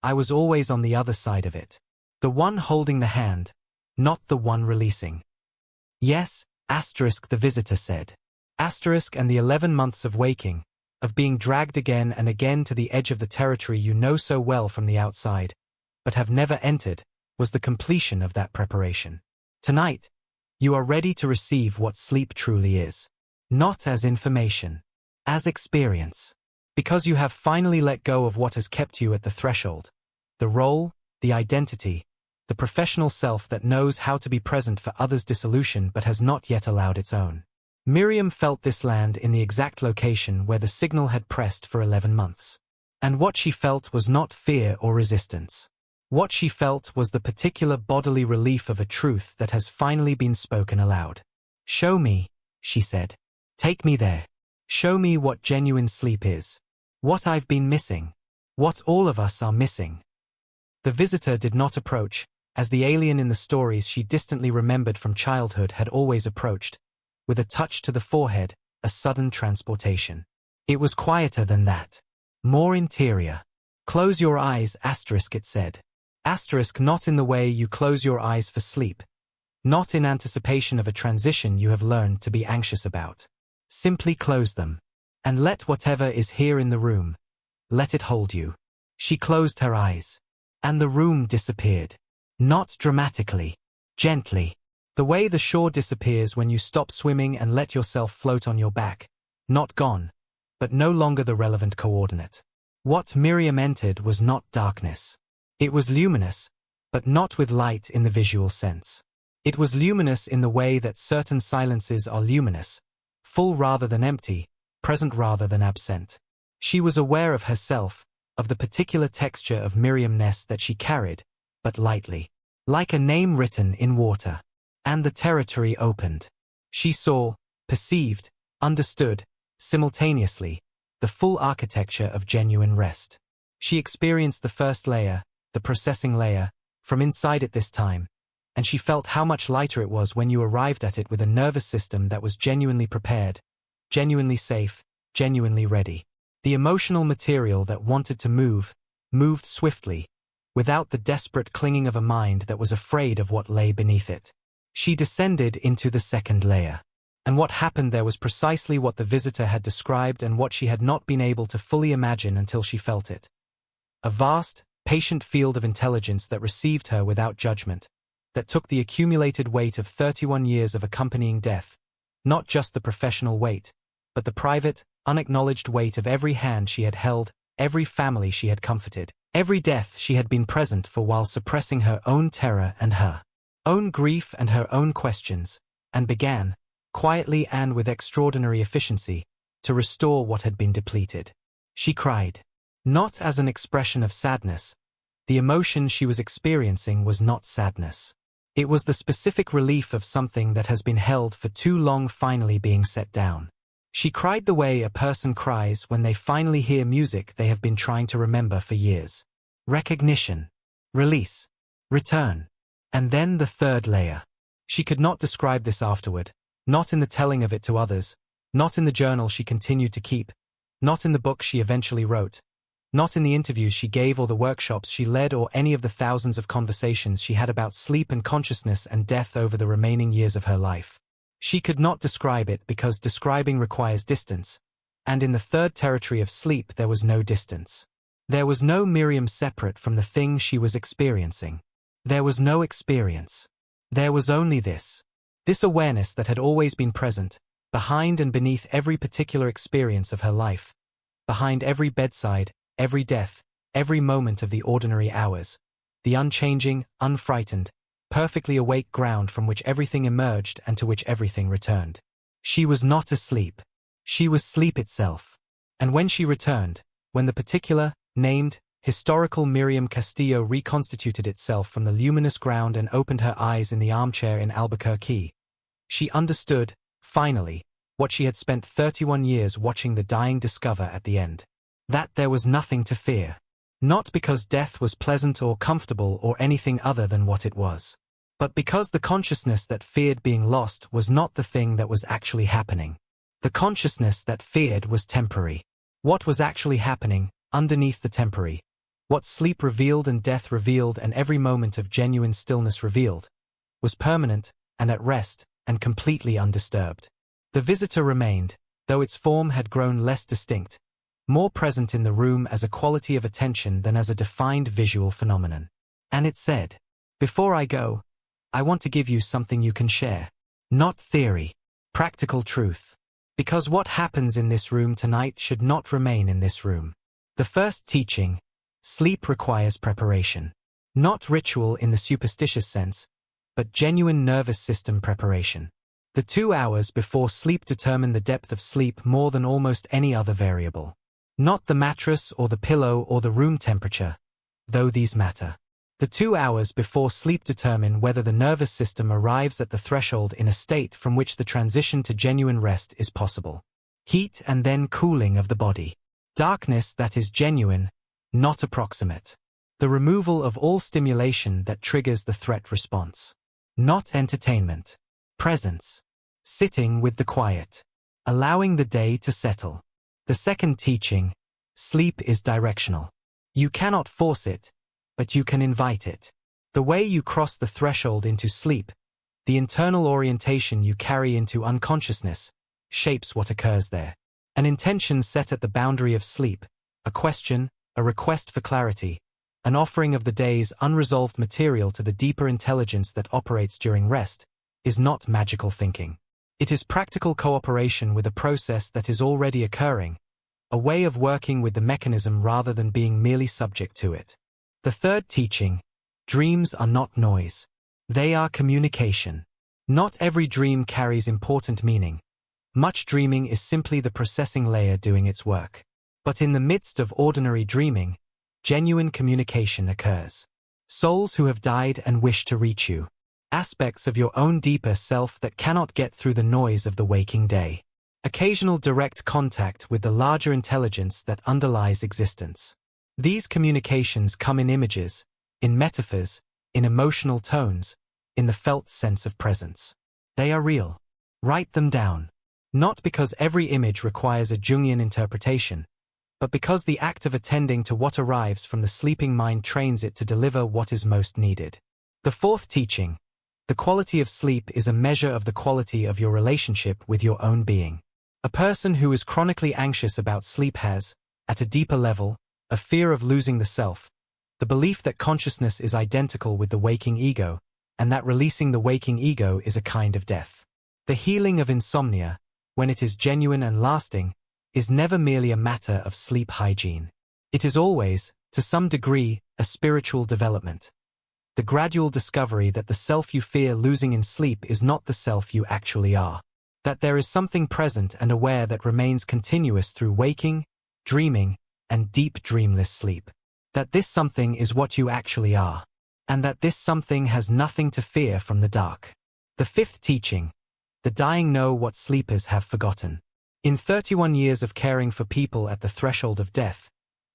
A: I was always on the other side of it. The one holding the hand, not the one releasing. Yes, the visitor said. And the 11 months of waking, of being dragged again and again to the edge of the territory you know so well from the outside, but have never entered, was the completion of that preparation. Tonight, you are ready to receive what sleep truly is. Not as information, as experience. Because you have finally let go of what has kept you at the threshold. The role, the identity, the professional self that knows how to be present for others' dissolution but has not yet allowed its own. Miriam felt this land in the exact location where the signal had pressed for 11 months. And what she felt was not fear or resistance. What she felt was the particular bodily relief of a truth that has finally been spoken aloud. Show me, she said. Take me there. Show me what genuine sleep is. What I've been missing. What all of us are missing. The visitor did not approach, as the alien in the stories she distantly remembered from childhood had always approached, with a touch to the forehead, a sudden transportation. It was quieter than that. More interior. Close your eyes, it said. Not in the way you close your eyes for sleep. Not in anticipation of a transition you have learned to be anxious about. Simply close them. And let whatever is here in the room, let it hold you. She closed her eyes. And the room disappeared. Not dramatically. Gently. The way the shore disappears when you stop swimming and let yourself float on your back. not gone, but no longer the relevant coordinate. What Miriam entered was not darkness. It was luminous, but not with light in the visual sense. It was luminous in the way that certain silences are luminous, full rather than empty, present rather than absent. She was aware of herself, of the particular texture of Miriamness that she carried, but lightly, like a name written in water. And the territory opened. She saw, perceived, understood, simultaneously, the full architecture of genuine rest. She experienced the first layer, the processing layer, from inside it this time, and she felt how much lighter it was when you arrived at it with a nervous system that was genuinely prepared, genuinely safe, genuinely ready. The emotional material that wanted to move, moved swiftly, without the desperate clinging of a mind that was afraid of what lay beneath it. She descended into the second layer. And what happened there was precisely what the visitor had described and what she had not been able to fully imagine until she felt it. A vast, patient field of intelligence that received her without judgment, that took the accumulated weight of 31 years of accompanying death, not just the professional weight, but the private, unacknowledged weight of every hand she had held, every family she had comforted, every death she had been present for while suppressing her own terror and her own grief and her own questions, and began, quietly and with extraordinary efficiency, to restore what had been depleted. She cried. Not as an expression of sadness. The emotion she was experiencing was not sadness. It was the specific relief of something that has been held for too long finally being set down. She cried the way a person cries when they finally hear music they have been trying to remember for years. Recognition. Release. Return. And then the third layer. She could not describe this afterward, not in the telling of it to others, not in the journal she continued to keep, not in the book she eventually wrote, not in the interviews she gave or the workshops she led or any of the thousands of conversations she had about sleep and consciousness and death over the remaining years of her life. She could not describe it because describing requires distance, and in the third territory of sleep there was no distance. There was no Miriam separate from the thing she was experiencing. There was no experience. There was only this awareness that had always been present, behind and beneath every particular experience of her life, behind every bedside, every death, every moment of the ordinary hours, the unchanging, unfrightened, perfectly awake ground from which everything emerged and to which everything returned. She was not asleep. She was sleep itself. And when she returned, when the particular, named, historical Miriam Castillo reconstituted itself from the luminous ground and opened her eyes in the armchair in Albuquerque, she understood, finally, what she had spent 31 years watching the dying discover at the end. That there was nothing to fear. Not because death was pleasant or comfortable or anything other than what it was, but because the consciousness that feared being lost was not the thing that was actually happening. The consciousness that feared was temporary. What was actually happening, underneath the temporary, what sleep revealed and death revealed and every moment of genuine stillness revealed, was permanent and at rest and completely undisturbed. The visitor remained, though its form had grown less distinct, more present in the room as a quality of attention than as a defined visual phenomenon. And it said, "Before I go, I want to give you something you can share. Not theory, practical truth. Because what happens in this room tonight should not remain in this room. The first teaching, sleep requires preparation. Not ritual in the superstitious sense, but genuine nervous system preparation. The 2 hours before sleep determine the depth of sleep more than almost any other variable. Not the mattress or the pillow or the room temperature, though these matter. The 2 hours before sleep determine whether the nervous system arrives at the threshold in a state from which the transition to genuine rest is possible. Heat and then cooling of the body. Darkness that is genuine, not approximate. The removal of all stimulation that triggers the threat response. Not entertainment. Presence. Sitting with the quiet. Allowing the day to settle. The second teaching, sleep is directional. You cannot force it, but you can invite it. The way you cross the threshold into sleep, the internal orientation you carry into unconsciousness, shapes what occurs there. An intention set at the boundary of sleep, a question, a request for clarity, an offering of the day's unresolved material to the deeper intelligence that operates during rest, is not magical thinking. It is practical cooperation with a process that is already occurring, a way of working with the mechanism rather than being merely subject to it. The third teaching: dreams are not noise. They are communication. Not every dream carries important meaning. Much dreaming is simply the processing layer doing its work. But in the midst of ordinary dreaming, genuine communication occurs. Souls who have died and wish to reach you. Aspects of your own deeper self that cannot get through the noise of the waking day. Occasional direct contact with the larger intelligence that underlies existence. These communications come in images, in metaphors, in emotional tones, in the felt sense of presence. They are real. Write them down. Not because every image requires a Jungian interpretation, but because the act of attending to what arrives from the sleeping mind trains it to deliver what is most needed. The fourth teaching: the quality of sleep is a measure of the quality of your relationship with your own being. A person who is chronically anxious about sleep has, at a deeper level, a fear of losing the self, the belief that consciousness is identical with the waking ego, and that releasing the waking ego is a kind of death. The healing of insomnia, when it is genuine and lasting, is never merely a matter of sleep hygiene. It is always, to some degree, a spiritual development. The gradual discovery that the self you fear losing in sleep is not the self you actually are. That there is something present and aware that remains continuous through waking, dreaming, and deep dreamless sleep. That this something is what you actually are. And that this something has nothing to fear from the dark. The fifth teaching: the dying know what sleepers have forgotten. In 31 years of caring for people at the threshold of death,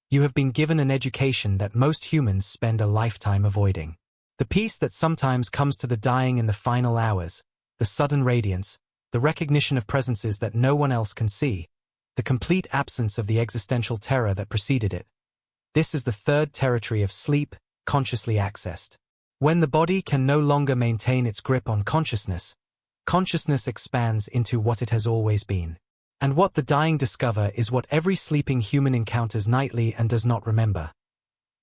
A: you have been given an education that most humans spend a lifetime avoiding. The peace that sometimes comes to the dying in the final hours, the sudden radiance, the recognition of presences that no one else can see, the complete absence of the existential terror that preceded it. This is the third territory of sleep, consciously accessed. When the body can no longer maintain its grip on consciousness, consciousness expands into what it has always been. And what the dying discover is what every sleeping human encounters nightly and does not remember.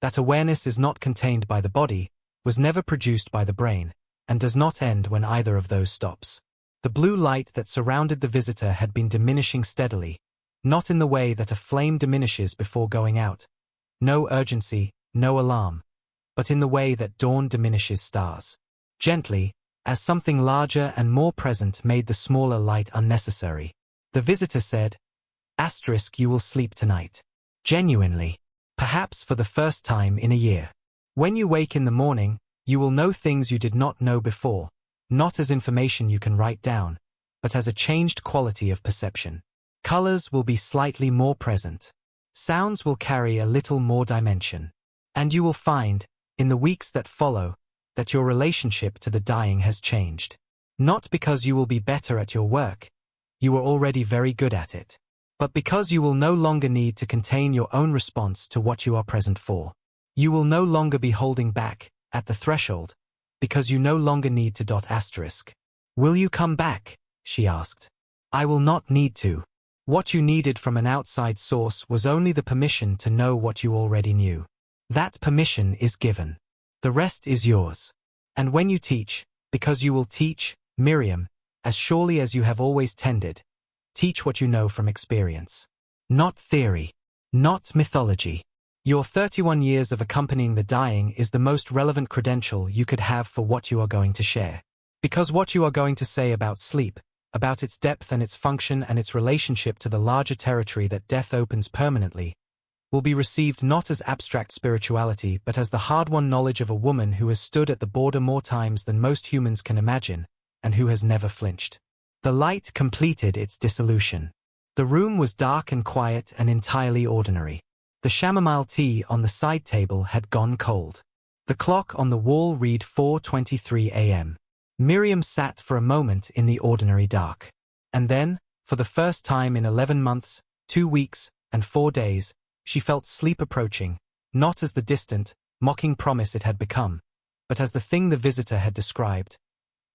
A: That awareness is not contained by the body, was never produced by the brain, and does not end when either of those stops. The blue light that surrounded the visitor had been diminishing steadily, not in the way that a flame diminishes before going out. No urgency, no alarm, but in the way that dawn diminishes stars. Gently, as something larger and more present made the smaller light unnecessary. The visitor said, "Asterisk, you will sleep tonight." Genuinely. Perhaps for the first time in a year. When you wake in the morning, you will know things you did not know before, not as information you can write down, but as a changed quality of perception. Colors will be slightly more present. Sounds will carry a little more dimension. And you will find, in the weeks that follow, that your relationship to the dying has changed. Not because you will be better at your work, you are already very good at it, but because you will no longer need to contain your own response to what you are present for. You will no longer be holding back, at the threshold, because you no longer need to asterisk. "Will you come back?" she asked. "I will not need to." What you needed from an outside source was only the permission to know what you already knew. That permission is given. The rest is yours. And when you teach, because you will teach, Miriam, as surely as you have always tended, teach what you know from experience. Not theory. Not mythology. Your 31 years of accompanying the dying is the most relevant credential you could have for what you are going to share. Because what you are going to say about sleep, about its depth and its function and its relationship to the larger territory that death opens permanently, will be received not as abstract spirituality but as the hard-won knowledge of a woman who has stood at the border more times than most humans can imagine, and who has never flinched. The light completed its dissolution. The room was dark and quiet and entirely ordinary. The chamomile tea on the side table had gone cold. The clock on the wall read 4:23 a.m. Miriam sat for a moment in the ordinary dark. And then, for the first time in 11 months, 2 weeks, and 4 days, she felt sleep approaching, not as the distant, mocking promise it had become, but as the thing the visitor had described.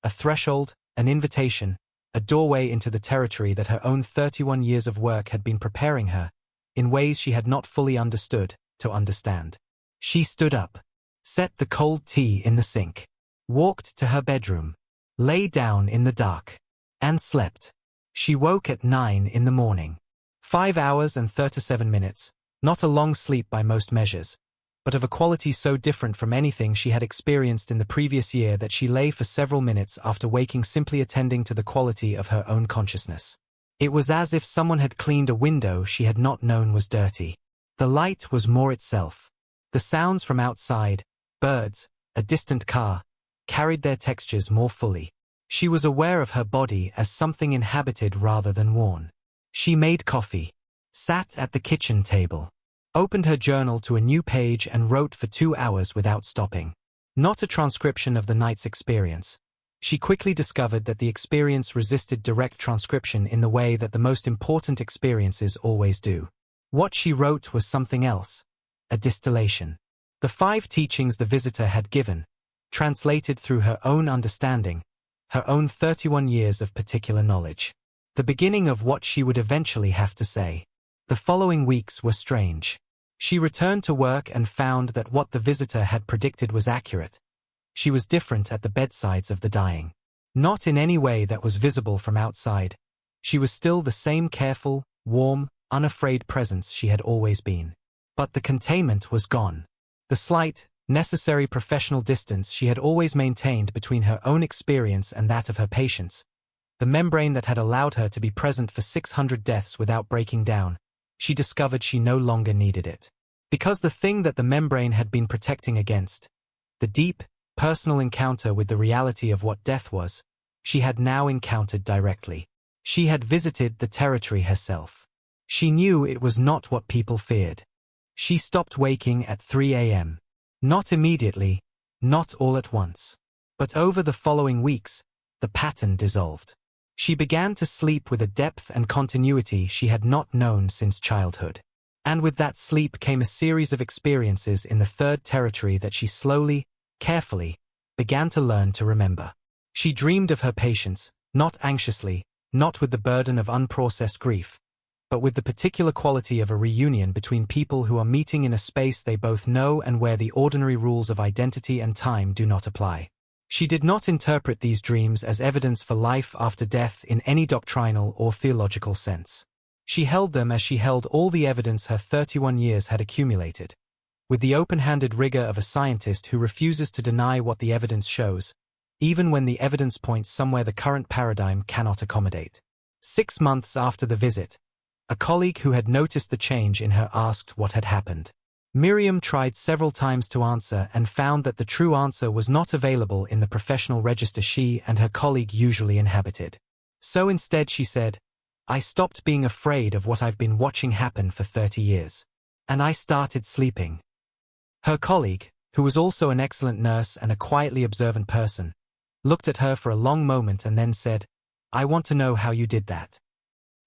A: A threshold, an invitation, a doorway into the territory that her own 31 years of work had been preparing her, in ways she had not fully understood, to understand. She stood up, set the cold tea in the sink, walked to her bedroom, lay down in the dark, and slept. She woke at 9 in the morning. 5 hours and 37 minutes, not a long sleep by most measures, but of a quality so different from anything she had experienced in the previous year that she lay for several minutes after waking simply attending to the quality of her own consciousness. It was as if someone had cleaned a window she had not known was dirty. The light was more itself. The sounds from outside, birds, a distant car, carried their textures more fully. She was aware of her body as something inhabited rather than worn. She made coffee, sat at the kitchen table, opened her journal to a new page and wrote for 2 hours without stopping. Not a transcription of the night's experience. She quickly discovered that the experience resisted direct transcription in the way that the most important experiences always do. What she wrote was something else, a distillation. The 5 teachings the visitor had given, translated through her own understanding, her own 31 years of particular knowledge. The beginning of what she would eventually have to say. The following weeks were strange. She returned to work and found that what the visitor had predicted was accurate. She was different at the bedsides of the dying. Not in any way that was visible from outside. She was still the same careful, warm, unafraid presence she had always been. But the containment was gone. The slight, necessary professional distance she had always maintained between her own experience and that of her patients, the membrane that had allowed her to be present for 600 deaths without breaking down, she discovered she no longer needed it. Because the thing that the membrane had been protecting against, the deep, personal encounter with the reality of what death was, she had now encountered directly. She had visited the territory herself. She knew it was not what people feared. She stopped waking at 3 a.m. Not immediately, not all at once. But over the following weeks, the pattern dissolved. She began to sleep with a depth and continuity she had not known since childhood. And with that sleep came a series of experiences in the third territory that she slowly, carefully, began to learn to remember. She dreamed of her patients, not anxiously, not with the burden of unprocessed grief, but with the particular quality of a reunion between people who are meeting in a space they both know and where the ordinary rules of identity and time do not apply. She did not interpret these dreams as evidence for life after death in any doctrinal or theological sense. She held them as she held all the evidence her 31 years had accumulated, with the open-handed rigor of a scientist who refuses to deny what the evidence shows, even when the evidence points somewhere the current paradigm cannot accommodate. 6 months after the visit, a colleague who had noticed the change in her asked what had happened. Miriam tried several times to answer and found that the true answer was not available in the professional register she and her colleague usually inhabited. So instead she said, "I stopped being afraid of what I've been watching happen for 30 years. And I started sleeping." Her colleague, who was also an excellent nurse and a quietly observant person, looked at her for a long moment and then said, "I want to know how you did that."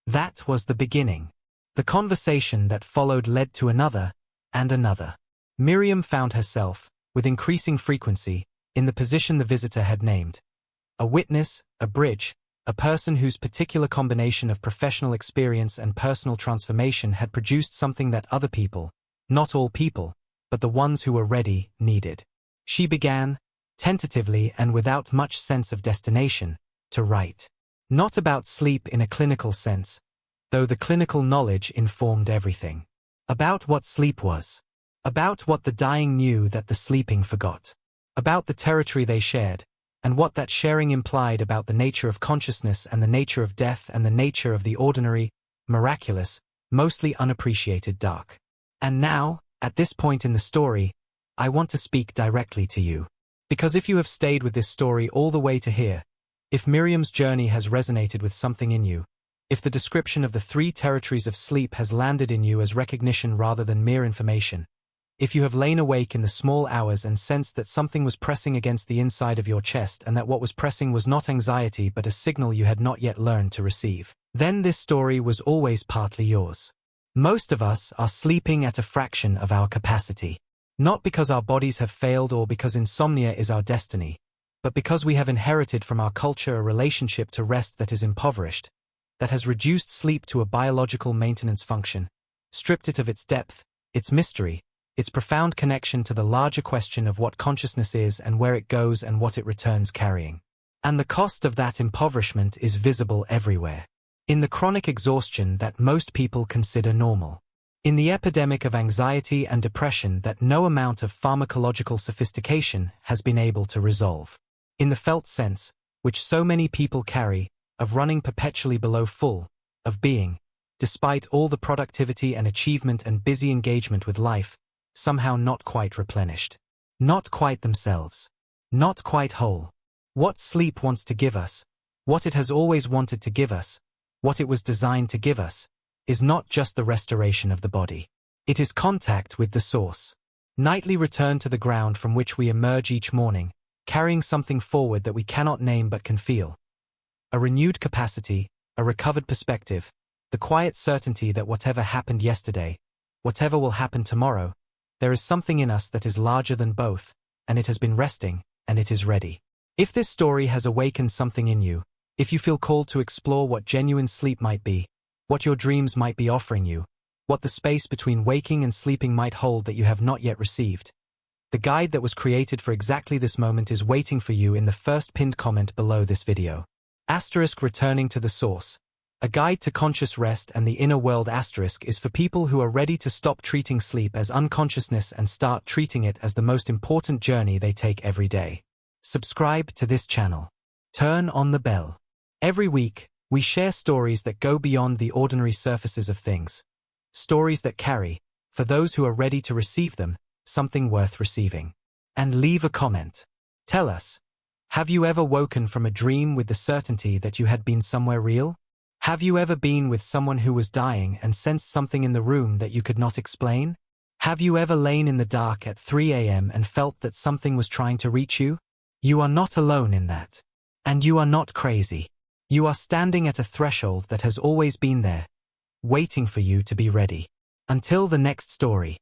A: That was the beginning. The conversation that followed led to another, and another. Miriam found herself, with increasing frequency, in the position the visitor had named. A witness, a bridge, a person whose particular combination of professional experience and personal transformation had produced something that other people, not all people, but the ones who were ready, needed. She began, tentatively and without much sense of destination, to write. Not about sleep in a clinical sense, though the clinical knowledge informed everything. About what sleep was. About what the dying knew that the sleeping forgot. About the territory they shared, and what that sharing implied about the nature of consciousness and the nature of death and the nature of the ordinary, miraculous, mostly unappreciated dark. And now, at this point in the story, I want to speak directly to you. Because if you have stayed with this story all the way to here, if Miriam's journey has resonated with something in you, if the description of the 3 territories of sleep has landed in you as recognition rather than mere information, if you have lain awake in the small hours and sensed that something was pressing against the inside of your chest and that what was pressing was not anxiety but a signal you had not yet learned to receive, then this story was always partly yours. Most of us are sleeping at a fraction of our capacity. Not because our bodies have failed or because insomnia is our destiny, but because we have inherited from our culture a relationship to rest that is impoverished, that has reduced sleep to a biological maintenance function, stripped it of its depth, its mystery, its profound connection to the larger question of what consciousness is and where it goes and what it returns carrying. And the cost of that impoverishment is visible everywhere. In the chronic exhaustion that most people consider normal. In the epidemic of anxiety and depression that no amount of pharmacological sophistication has been able to resolve. In the felt sense, which so many people carry, of running perpetually below full, of being, despite all the productivity and achievement and busy engagement with life, somehow not quite replenished. Not quite themselves. Not quite whole. What sleep wants to give us, what it has always wanted to give us, what it was designed to give us, is not just the restoration of the body. It is contact with the source. Nightly return to the ground from which we emerge each morning, carrying something forward that we cannot name but can feel. A renewed capacity, a recovered perspective, the quiet certainty that whatever happened yesterday, whatever will happen tomorrow, there is something in us that is larger than both, and it has been resting, and it is ready. If this story has awakened something in you, if you feel called to explore what genuine sleep might be, what your dreams might be offering you, what the space between waking and sleeping might hold that you have not yet received, the guide that was created for exactly this moment is waiting for you in the first pinned comment below this video. Returning to the source. A guide to conscious rest and the inner world is for people who are ready to stop treating sleep as unconsciousness and start treating it as the most important journey they take every day. Subscribe to this channel. Turn on the bell. Every week, we share stories that go beyond the ordinary surfaces of things. Stories that carry, for those who are ready to receive them, something worth receiving. And leave a comment. Tell us, have you ever woken from a dream with the certainty that you had been somewhere real? Have you ever been with someone who was dying and sensed something in the room that you could not explain? Have you ever lain in the dark at 3 a.m. and felt that something was trying to reach you? You are not alone in that. And you are not crazy. You are standing at a threshold that has always been there, waiting for you to be ready. Until the next story.